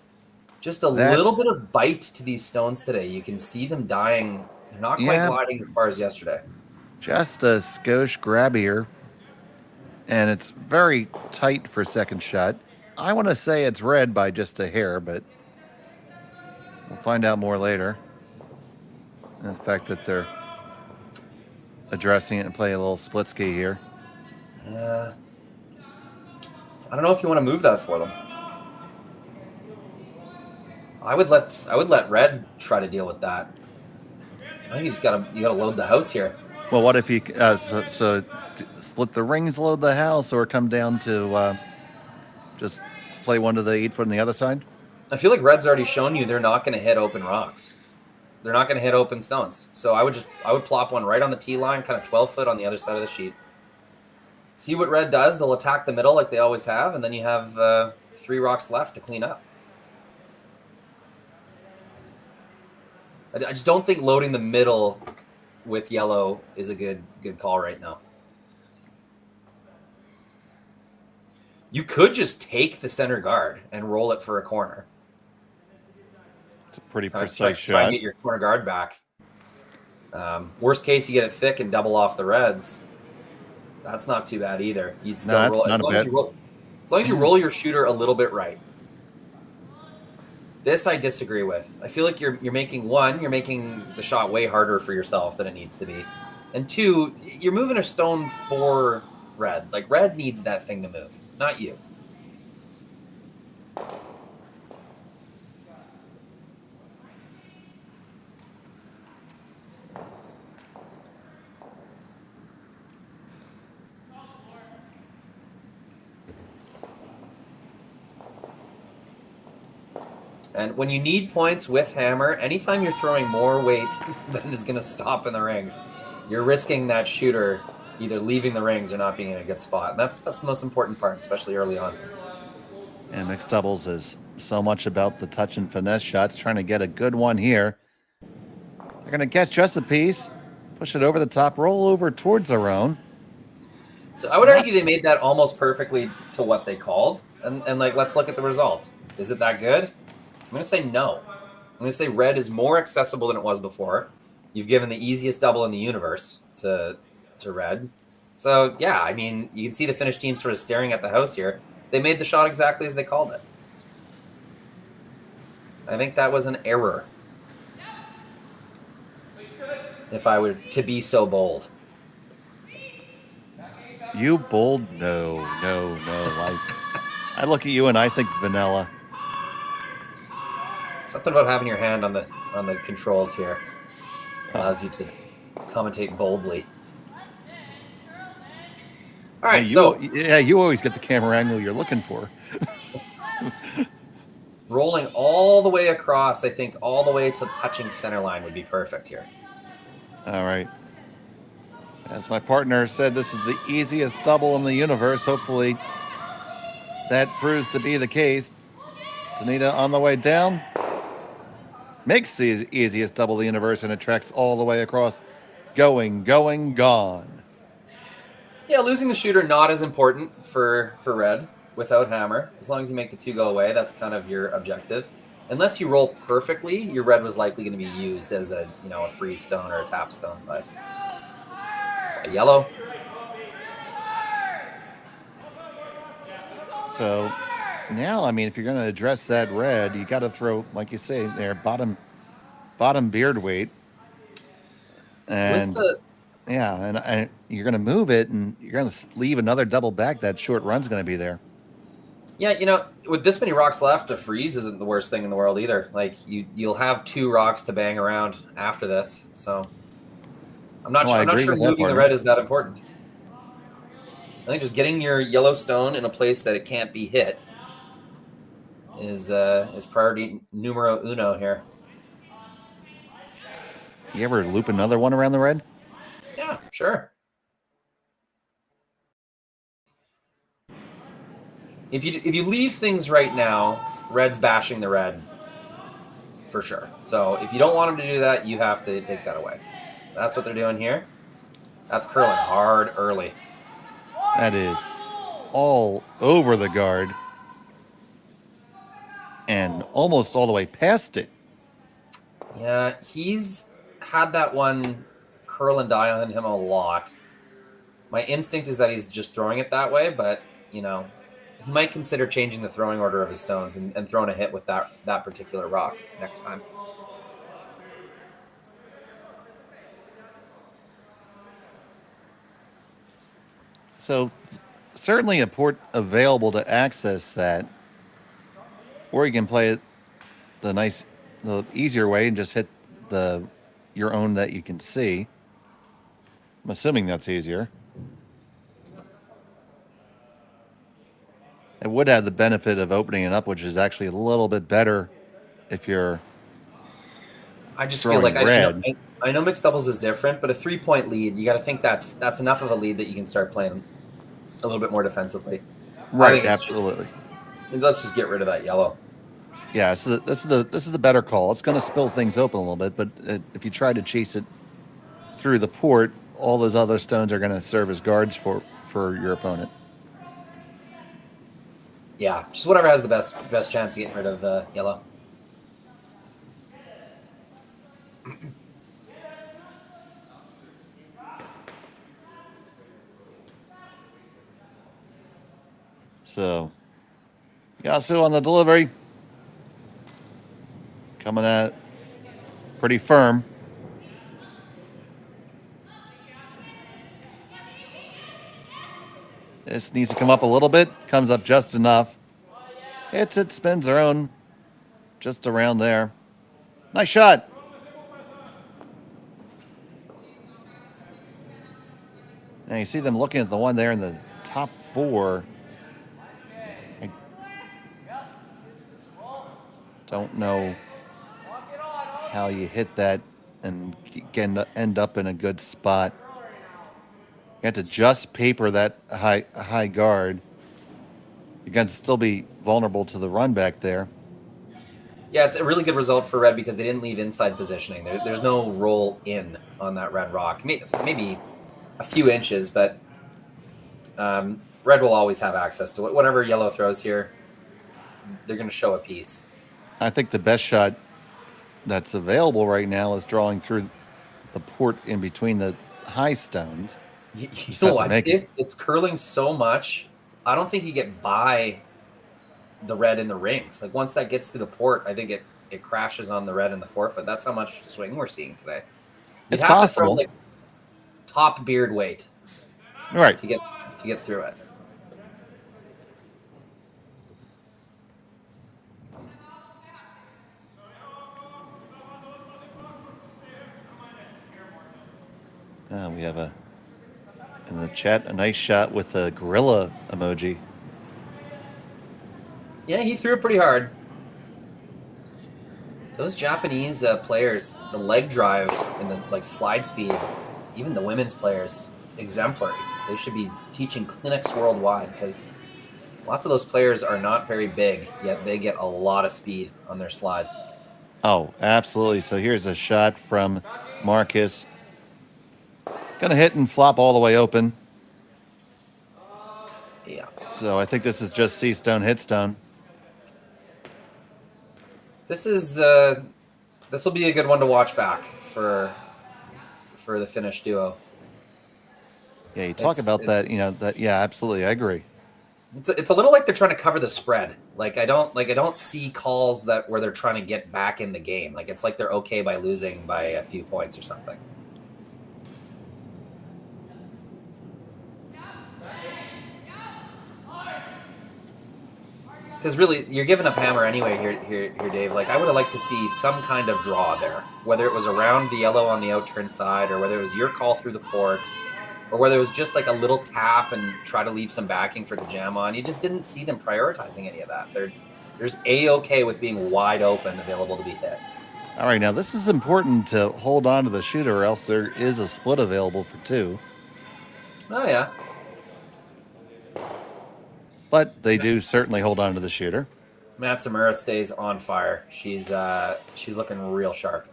just a little bit of bite to these stones today. You can see them dying. They're not quite gliding as far as yesterday. Just a skosh grabbier. And it's very tight for second shot. I want to say it's red by just a hair, but we'll find out more later. And the fact that they're addressing it and play a little split ski here. I don't know if you want to move that for them. I would let Red try to deal with that. I think you gotta load the house here. Well, what if you split the rings, load the house, or come down to just play one to the 8 foot on the other side? I feel like Red's already shown you they're not going to hit open rocks. They're not going to hit open stones. So I would plop one right on the tee line, kind of 12 foot on the other side of the sheet. See what Red does. They'll attack the middle like they always have, and then you have 3 rocks left to clean up. I just don't think loading the middle with yellow is a good call right now. You could just take the center guard and roll it for a corner. It's a pretty precise shot. Try and get your corner guard back. Worst case, you get it thick and double off the Reds. That's not too bad either. You'd still roll as long as you roll your shooter a little bit right. This I disagree with. I feel like you're making the shot way harder for yourself than it needs to be. And 2, you're moving a stone for Red. Like, Red needs that thing to move, not you. And when you need points with hammer, anytime you're throwing more weight than is going to stop in the rings, you're risking that shooter either leaving the rings or not being in a good spot. And that's the most important part, especially early on. And mixed doubles is so much about the touch and finesse shots, trying to get a good one here. They're going to catch just a piece, push it over the top, roll over towards their own. So I would argue they made that almost perfectly to what they called. And let's look at the result. Is it that good? I'm going to say no. I'm going to say Red is more accessible than it was before. You've given the easiest double in the universe to Red. So, yeah, I mean, you can see the Finnish team sort of staring at the house here. They made the shot exactly as they called it. I think that was an error. If I were to be so bold. You bold? No. I look at you and I think vanilla. Something about having your hand on the controls here allows you to commentate boldly. All right, you always get the camera angle you're looking for. Rolling all the way across, I think all the way to touching center line would be perfect here. All right. As my partner said, this is the easiest double in the universe. Hopefully that proves to be the case. Tanida on the way down. Makes the easiest double in the universe, and it tracks all the way across. Going, gone. Yeah, losing the shooter not as important for red without hammer. As long as you make the 2 go away, that's kind of your objective. Unless you roll perfectly, your red was likely going to be used as a freeze stone or a tap stone by a yellow. So now, I mean, if you're going to address that red, you got to throw, like you say, there, bottom beard weight. And and you're going to move it, and you're going to leave another double back. That short run's going to be there. Yeah, with this many rocks left, a freeze isn't the worst thing in the world either. Like you'll have 2 rocks to bang around after this. So I'm not sure moving the red is that important. I think just getting your yellow stone in a place that it can't be hit is priority numero uno here. You ever loop another one around the red? Yeah, sure. If you leave things right now, red's bashing the red for sure. So if you don't want them to do that, you have to take that away. So that's what they're doing here. That's curling hard early. That is all over the guard and almost all the way past it. Yeah, he's had that one curl and die on him a lot. My instinct is that he's just throwing it that way, but, he might consider changing the throwing order of his stones and throwing a hit with that particular rock next time. So certainly a port available to access that, or you can play it the easier way and just hit your own that you can see. I'm assuming that's easier. It would have the benefit of opening it up, which is actually a little bit better if you're. I just feel like I know mixed doubles is different, but a 3-point lead, you got to think that's enough of a lead that you can start playing a little bit more defensively. Right, absolutely. Let's just get rid of that yellow. Yeah, so this is the better call. It's going to spill things open a little bit, but if you try to chase it through the port, all those other stones are going to serve as guards for your opponent. Yeah, just whatever has the best chance of getting rid of yellow. So, Yasu on the delivery. Coming at pretty firm. This needs to come up a little bit. Comes up just enough. It spins around just around there. Nice shot. Now you see them looking at the one there in the top 4. I don't know how you hit that and end up in a good spot. You have to just paper that high guard. You're going to still be vulnerable to the run back there. Yeah, it's a really good result for red because they didn't leave inside positioning. There's no roll in on that red rock. Maybe a few inches, but red will always have access to it. Whatever yellow throws here, they're going to show a piece. I think the best shot that's available right now is drawing through the port in between the high stones. You know what? It's curling so much. I don't think you get by the red in the rings. Like once that gets through the port, I think it crashes on the red in the forefoot. That's how much swing we're seeing today. It's possible. To throw, top beard weight, right, to get through it. We have in the chat a nice shot with the gorilla emoji. Yeah, he threw it pretty hard. Those Japanese players, the leg drive and the slide speed, even the women's players, it's exemplary. They should be teaching clinics worldwide because lots of those players are not very big, yet they get a lot of speed on their slide. Oh, absolutely. So here's a shot from Markus. Gonna hit and flop all the way open. Yeah. So I think this is just see stone, hit stone. This will be a good one to watch back for the Finnish duo. Yeah, you talk about that, yeah, absolutely. I agree. It's a little like they're trying to cover the spread. I don't see calls where they're trying to get back in the game. It's like they're okay by losing by a few points or something. Because really, you're giving up hammer anyway here, Dave. I would have liked to see some kind of draw there, whether it was around the yellow on the outturn side, or whether it was your call through the port, or whether it was just a little tap and try to leave some backing for the jam on. You just didn't see them prioritizing any of that. There's A-okay with being wide open, available to be hit. All right, now this is important to hold on to the shooter, or else there is a split available for two. Oh yeah. But they do certainly hold on to the shooter. Matsumura stays on fire. She's looking real sharp.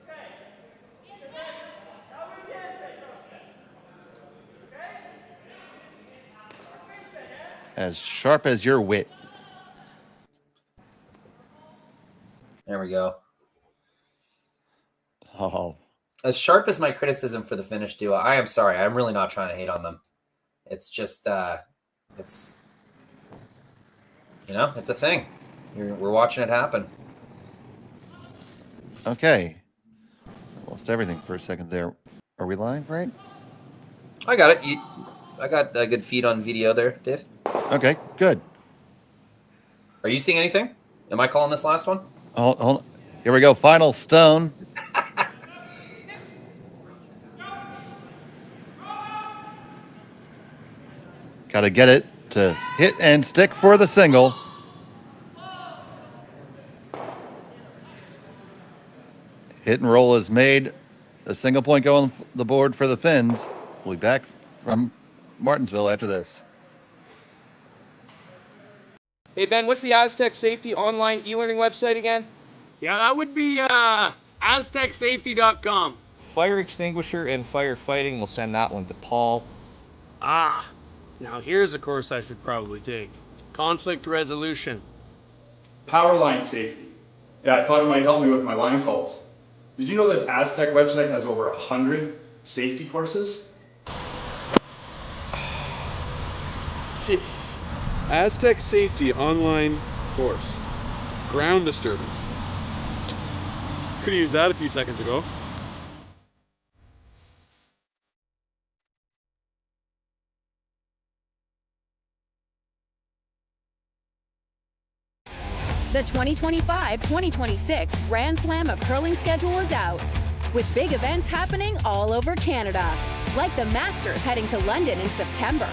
As sharp as your wit. There we go. Oh. As sharp as my criticism for the Finnish duo, I am sorry. I'm really not trying to hate on them. It's just, it's a thing. We're watching it happen. Okay. Lost everything for a second there. Are we live, right? I got it. I got a good feed on video there, Dave. Okay, good. Are you seeing anything? Am I calling this last one? Hold on. Here we go. Final stone. Got to get it to hit and stick for the single. Hit and roll is made. A single point go on the board for the Finns. We'll be back from Martensville after this. Hey Ben, what's the Aztec Safety online e-learning website again? Yeah, that would be aztecsafety.com. Fire extinguisher and firefighting, we'll send that one to Paul. Ah, now here's a course I should probably take. Conflict resolution. Power line safety. Yeah, I thought it might help me with my line calls. Did you know this Aztec website has over 100 safety courses? Jeez. Aztec Safety online course. Ground disturbance. Could have used that a few seconds ago. The 2025-2026 Grand Slam of Curling schedule is out, with big events happening all over Canada, like the Masters heading to London in September,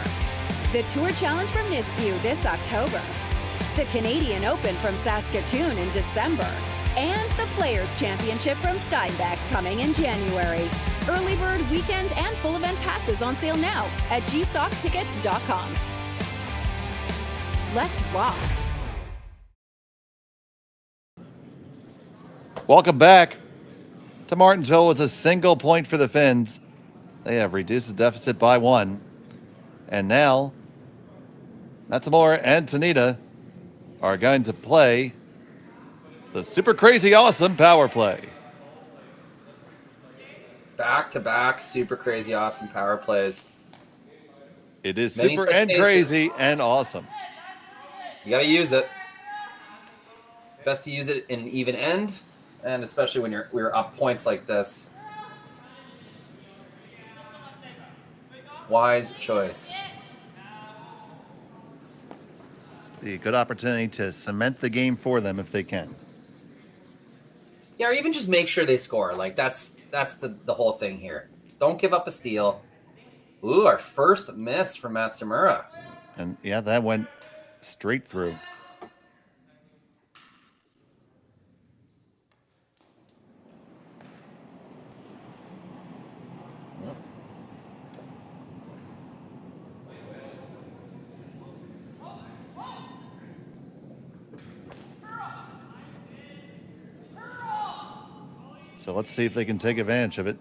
the Tour Challenge from Nisku this October, the Canadian Open from Saskatchewan in December, and the Players' Championship from Steinbeck coming in January. Early bird weekend and full event passes on sale now at gsoctickets.com. Let's rock. Welcome back to Martensville with a single point for the Finns. They have reduced the deficit by 1. And now, Matsumura and Tanida are going to play the super crazy awesome power play. Back-to-back super crazy awesome power plays. It is Many super such and cases. crazy and awesome. You got to use it. Best to use it in even end, and especially when we're up points like this. Wise choice. The good opportunity to cement the game for them if they can. Yeah, or even just make sure they score. That's the whole thing here. Don't give up a steal. Ooh, our first miss from Matsumura. And yeah, that went straight through. So let's see if they can take advantage of it.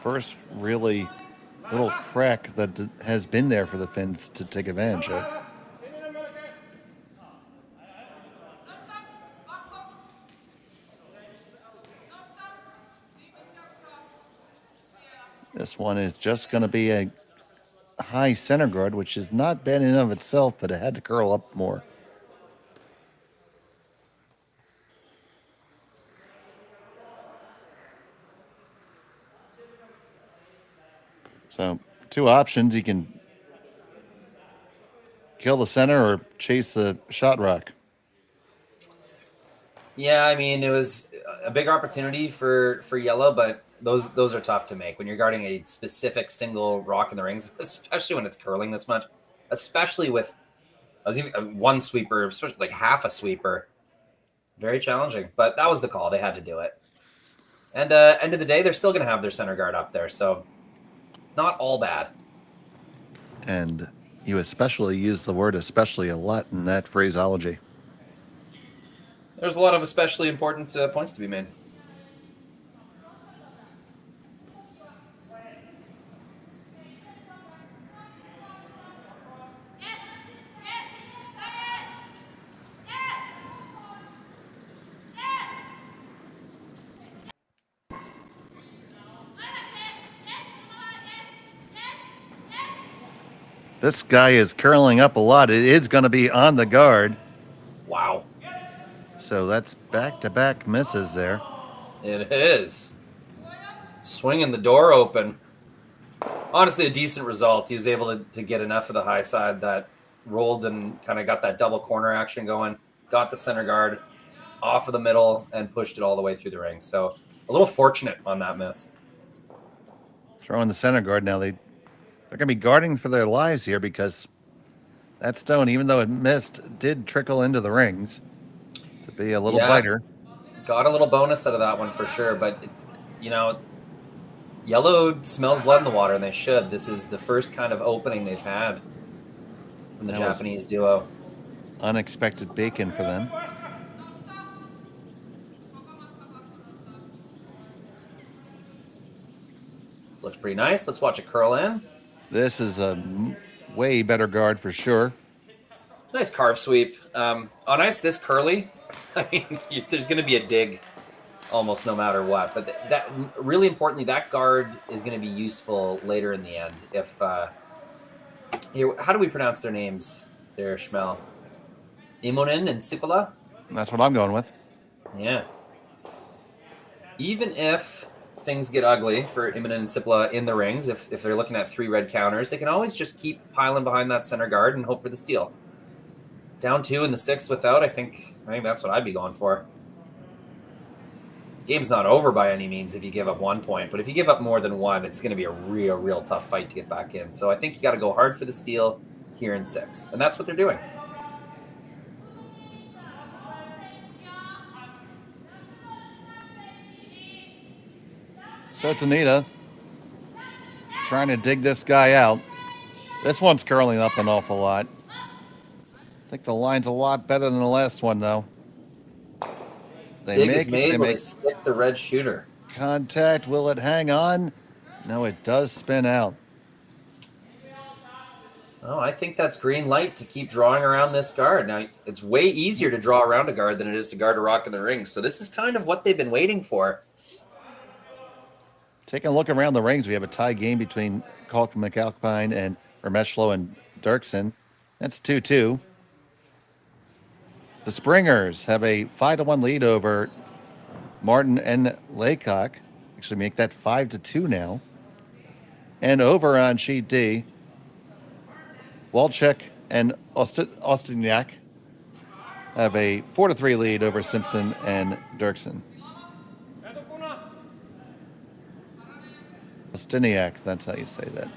First really little crack that has been there for the Finns to take advantage of. This one is just going to be a high center guard, which is not bad in and of itself, but it had to curl up more. So, two options. You can kill the center or chase the shot rock. Yeah, I mean, it was a big opportunity for yellow, but those are tough to make when you're guarding a specific single rock in the rings, especially when it's curling this much, especially with one sweeper, especially like half a sweeper. Very challenging, but that was the call. They had to do it. And end of the day, they're still going to have their center guard up there, so not all bad. And you especially use the word especially a lot in that phraseology. There's a lot of especially important points to be made. This guy is curling up a lot. It is going to be on the guard. Wow. So that's back-to-back misses there. It is. Swinging the door open. Honestly, a decent result. He was able to get enough of the high side that rolled and kind of got that double corner action going. Got the center guard off of the middle and pushed it all the way through the ring. So a little fortunate on that miss. Throwing the center guard now. They're going to be guarding for their lives here because that stone, even though it missed, did trickle into the rings to be a little biter. Got a little bonus out of that one for sure. But, yellow smells blood in the water, and they should. This is the first kind of opening they've had from the Japanese duo. Unexpected bacon for them. This looks pretty nice. Let's watch it curl in. This is a way better guard for sure. Nice carve sweep. On ice this curly, I mean, there's going to be a dig almost no matter what. But that really importantly, that guard is going to be useful later in the end. If how do we pronounce their names there, Schmel? Immonen and Sipila? That's what I'm going with. Yeah. Even if things get ugly for Immonen and Sipila in the rings, if they're looking at 3 red counters, they can always just keep piling behind that center guard and hope for the steal. Down 2 in the 6th without, I think that's what I'd be going for. Game's not over by any means if you give up 1 point, but if you give up more than 1, it's going to be a real tough fight to get back in. So I think you got to go hard for the steal here in 6, and that's what they're doing. So Tanida trying to dig this guy out. This one's curling up an awful lot. I think the line's a lot better than the last one, though. Dig is made when they stick the red shooter. Contact. Will it hang on? No, it does spin out. So I think that's green light to keep drawing around this guard. Now, it's way easier to draw around a guard than it is to guard a rock in the ring. So this is kind of what they've been waiting for. Taking a look around the rings, we have a tie game between Kalk McAlpine and Remeshlo and Dirksen. That's 2-2. The Springers have a 5-1 lead over Martin and Laycock. Actually make that 5-2 now. And over on sheet D, Walczek and Ostiniak have a 4-3 lead over Simpson and Dirksen. Ostiniak, that's how you say that.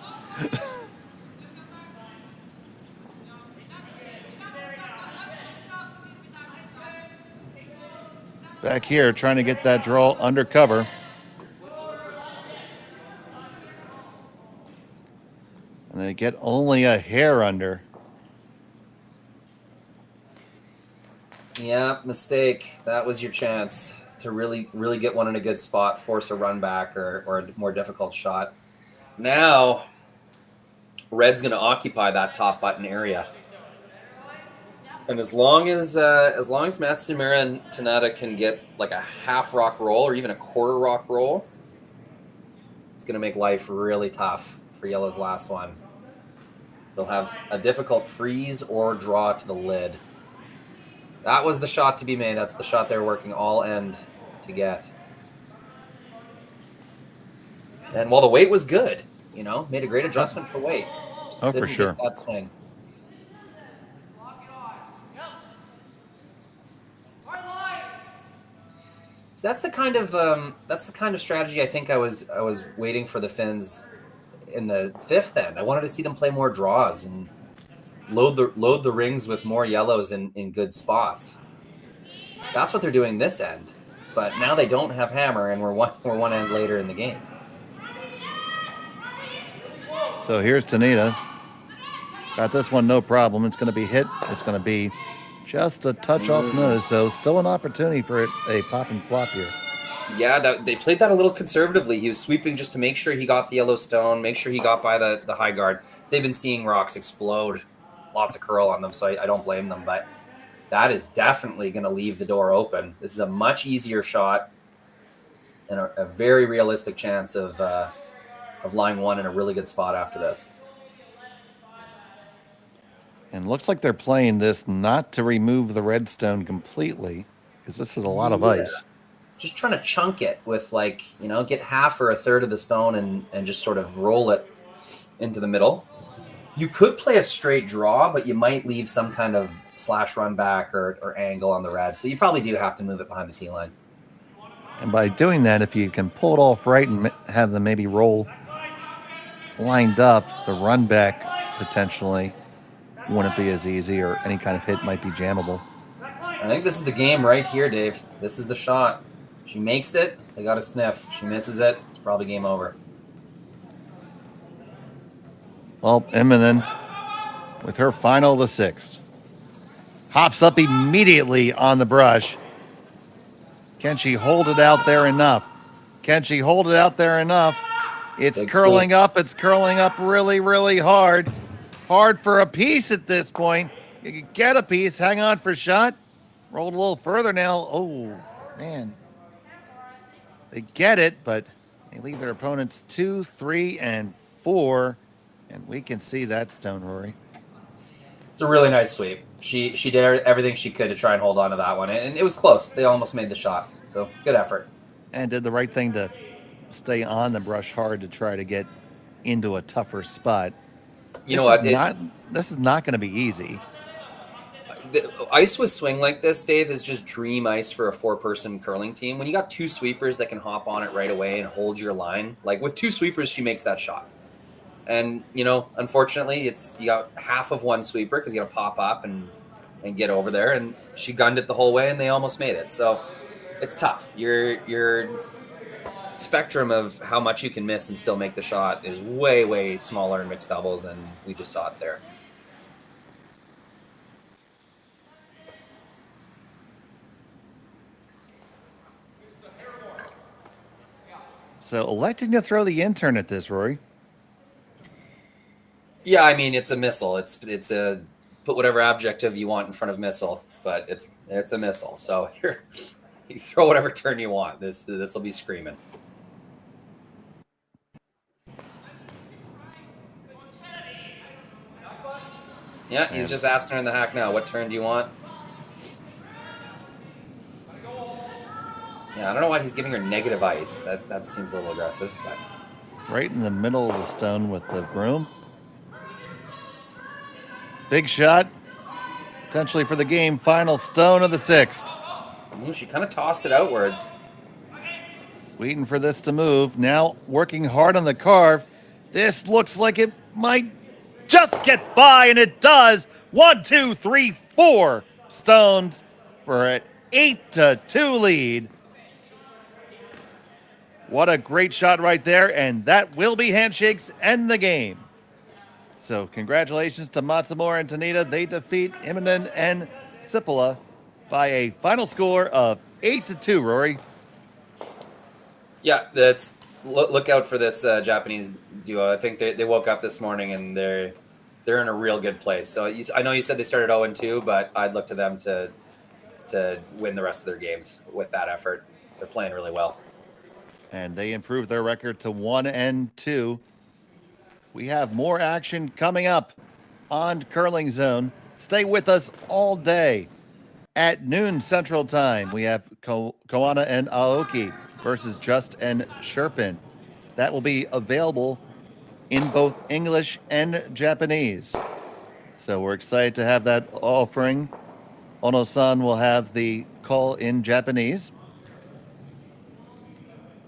Back here, trying to get that draw under cover. And they get only a hair under. Yeah, mistake. That was your chance to really get one in a good spot, force a run back or a more difficult shot. Now, red's going to occupy that top button area. And as long as Matsumura and Tanida can get like a half rock roll or even a quarter rock roll, it's going to make life really tough for Yellow's last one. They'll have a difficult freeze or draw to the lid. That was the shot to be made. That's the shot they're working all end to get. And while the weight was good, made a great adjustment for weight. Oh, for sure. Get that swing. So that's the kind of strategy I think I was waiting for the Finns in the fifth end. I wanted to see them play more draws and load the rings with more yellows in good spots. That's what they're doing this end. But now they don't have hammer, and we're one end later in the game. So here's Tanida. Got this one, no problem. It's going to be hit. It's going to be just a touch off nose. So still an opportunity for a pop and flop here. Yeah, they played that a little conservatively. He was sweeping just to make sure he got the yellow stone, make sure he got by the high guard. They've been seeing rocks explode. Lots of curl on them, so I don't blame them. But that is definitely going to leave the door open. This is a much easier shot and a very realistic chance of line one in a really good spot after this. And looks like they're playing this not to remove the redstone completely, because this is a lot of ice. Just trying to chunk it with get half or a third of the stone and just sort of roll it into the middle. You could play a straight draw, but you might leave some kind of slash run back or angle on the red. So you probably do have to move it behind the tee line. And by doing that, if you can pull it off right and have them maybe roll lined up, the run back potentially wouldn't be as easy, or any kind of hit might be jammable. I think this is the game right here, Dave. This is the shot. She makes it, they got a sniff. She misses it, it's probably game over. Well, Immonen, with her final, the sixth, hops up immediately on the brush. Can she hold it out there enough? Can she hold it out there enough? It's Big curling swoop. up. It's curling up really, really hard. Hard for a piece at this point. You can get a piece. Hang on for shot. Rolled a little further now. Oh, man. They get it, but they leave their opponents 2, 3, and 4. And we can see that stone, Rory. It's a really nice sweep. She did everything she could to try and hold on to that one. And it was close. They almost made the shot. So good effort. And did the right thing to stay on the brush hard to try to get into a tougher spot. You know what? This is not going to be easy. The ice with swing like this, Dave, is just dream ice for a 4-person curling team. When you got 2 sweepers that can hop on it right away and hold your line, like with 2 sweepers, she makes that shot. And, unfortunately, you got half of one sweeper because you got to pop up and get over there. And she gunned it the whole way, and they almost made it. So it's tough. Your spectrum of how much you can miss and still make the shot is way, way smaller in mixed doubles than we just saw it there. So electing to throw the intern at this, Rory. Yeah, I mean, it's a missile. It's a put whatever adjective you want in front of missile, but it's a missile. So you throw whatever turn you want. This will be screaming. Yeah, he's just asking her in the hack now, what turn do you want? Yeah, I don't know why he's giving her negative ice. That seems a little aggressive, but Right in the middle of the stone with the broom. Big shot. Potentially for the game. Final stone of the 6th. ooh, she kind of tossed it outwards. Waiting for this to move. Now working hard on the carve. This looks like it might just get by, and it does. 1, 2, 3, 4 stones for an 8-2 lead. What a great shot right there, and that will be handshakes and the game. So congratulations to Matsumura and Tanida. They defeat Immonen and Sipila by a final score of 8-2, Rory. Yeah, look out for this Japanese duo. I think they woke up this morning and they're in a real good place. So I know you said they started 0-2, but I'd look to them to win the rest of their games with that effort. They're playing really well. And they improved their record to 1-2. We have more action coming up on Curling Zone. Stay with us all day. At noon Central Time, we have Koana and Aoki versus Just and Sherpin. That will be available in both English and Japanese. So we're excited to have that offering. Ono-san will have the call in Japanese.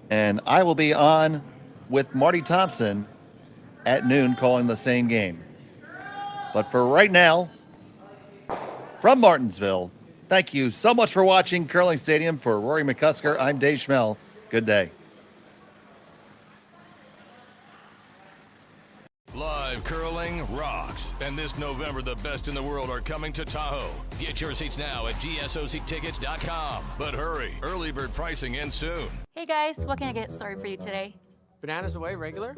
And I will be on with Marty Thompson at noon calling the same game. But for right now, from Martensville, thank you so much for watching Curling Stadium. For Rory McCusker, I'm Dave Schmel. Good day. Live curling rocks. And this November, the best in the world are coming to Tahoe. Get your seats now at gsoctickets.com. But hurry, early bird pricing ends soon. Hey guys, what can I get started for you today? Bananas away, regular?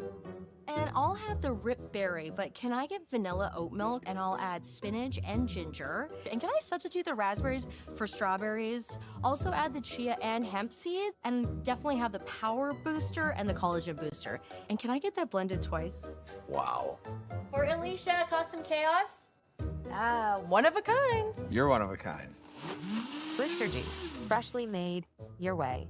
And I'll have the Rip Berry, but can I get vanilla oat milk? And I'll add spinach and ginger. And can I substitute the raspberries for strawberries? Also add the chia and hemp seed, and definitely have the power booster and the collagen booster. And can I get that blended twice? Wow. For Alicia, Custom Chaos? One of a kind. You're one of a kind. Booster juice, freshly made, your way.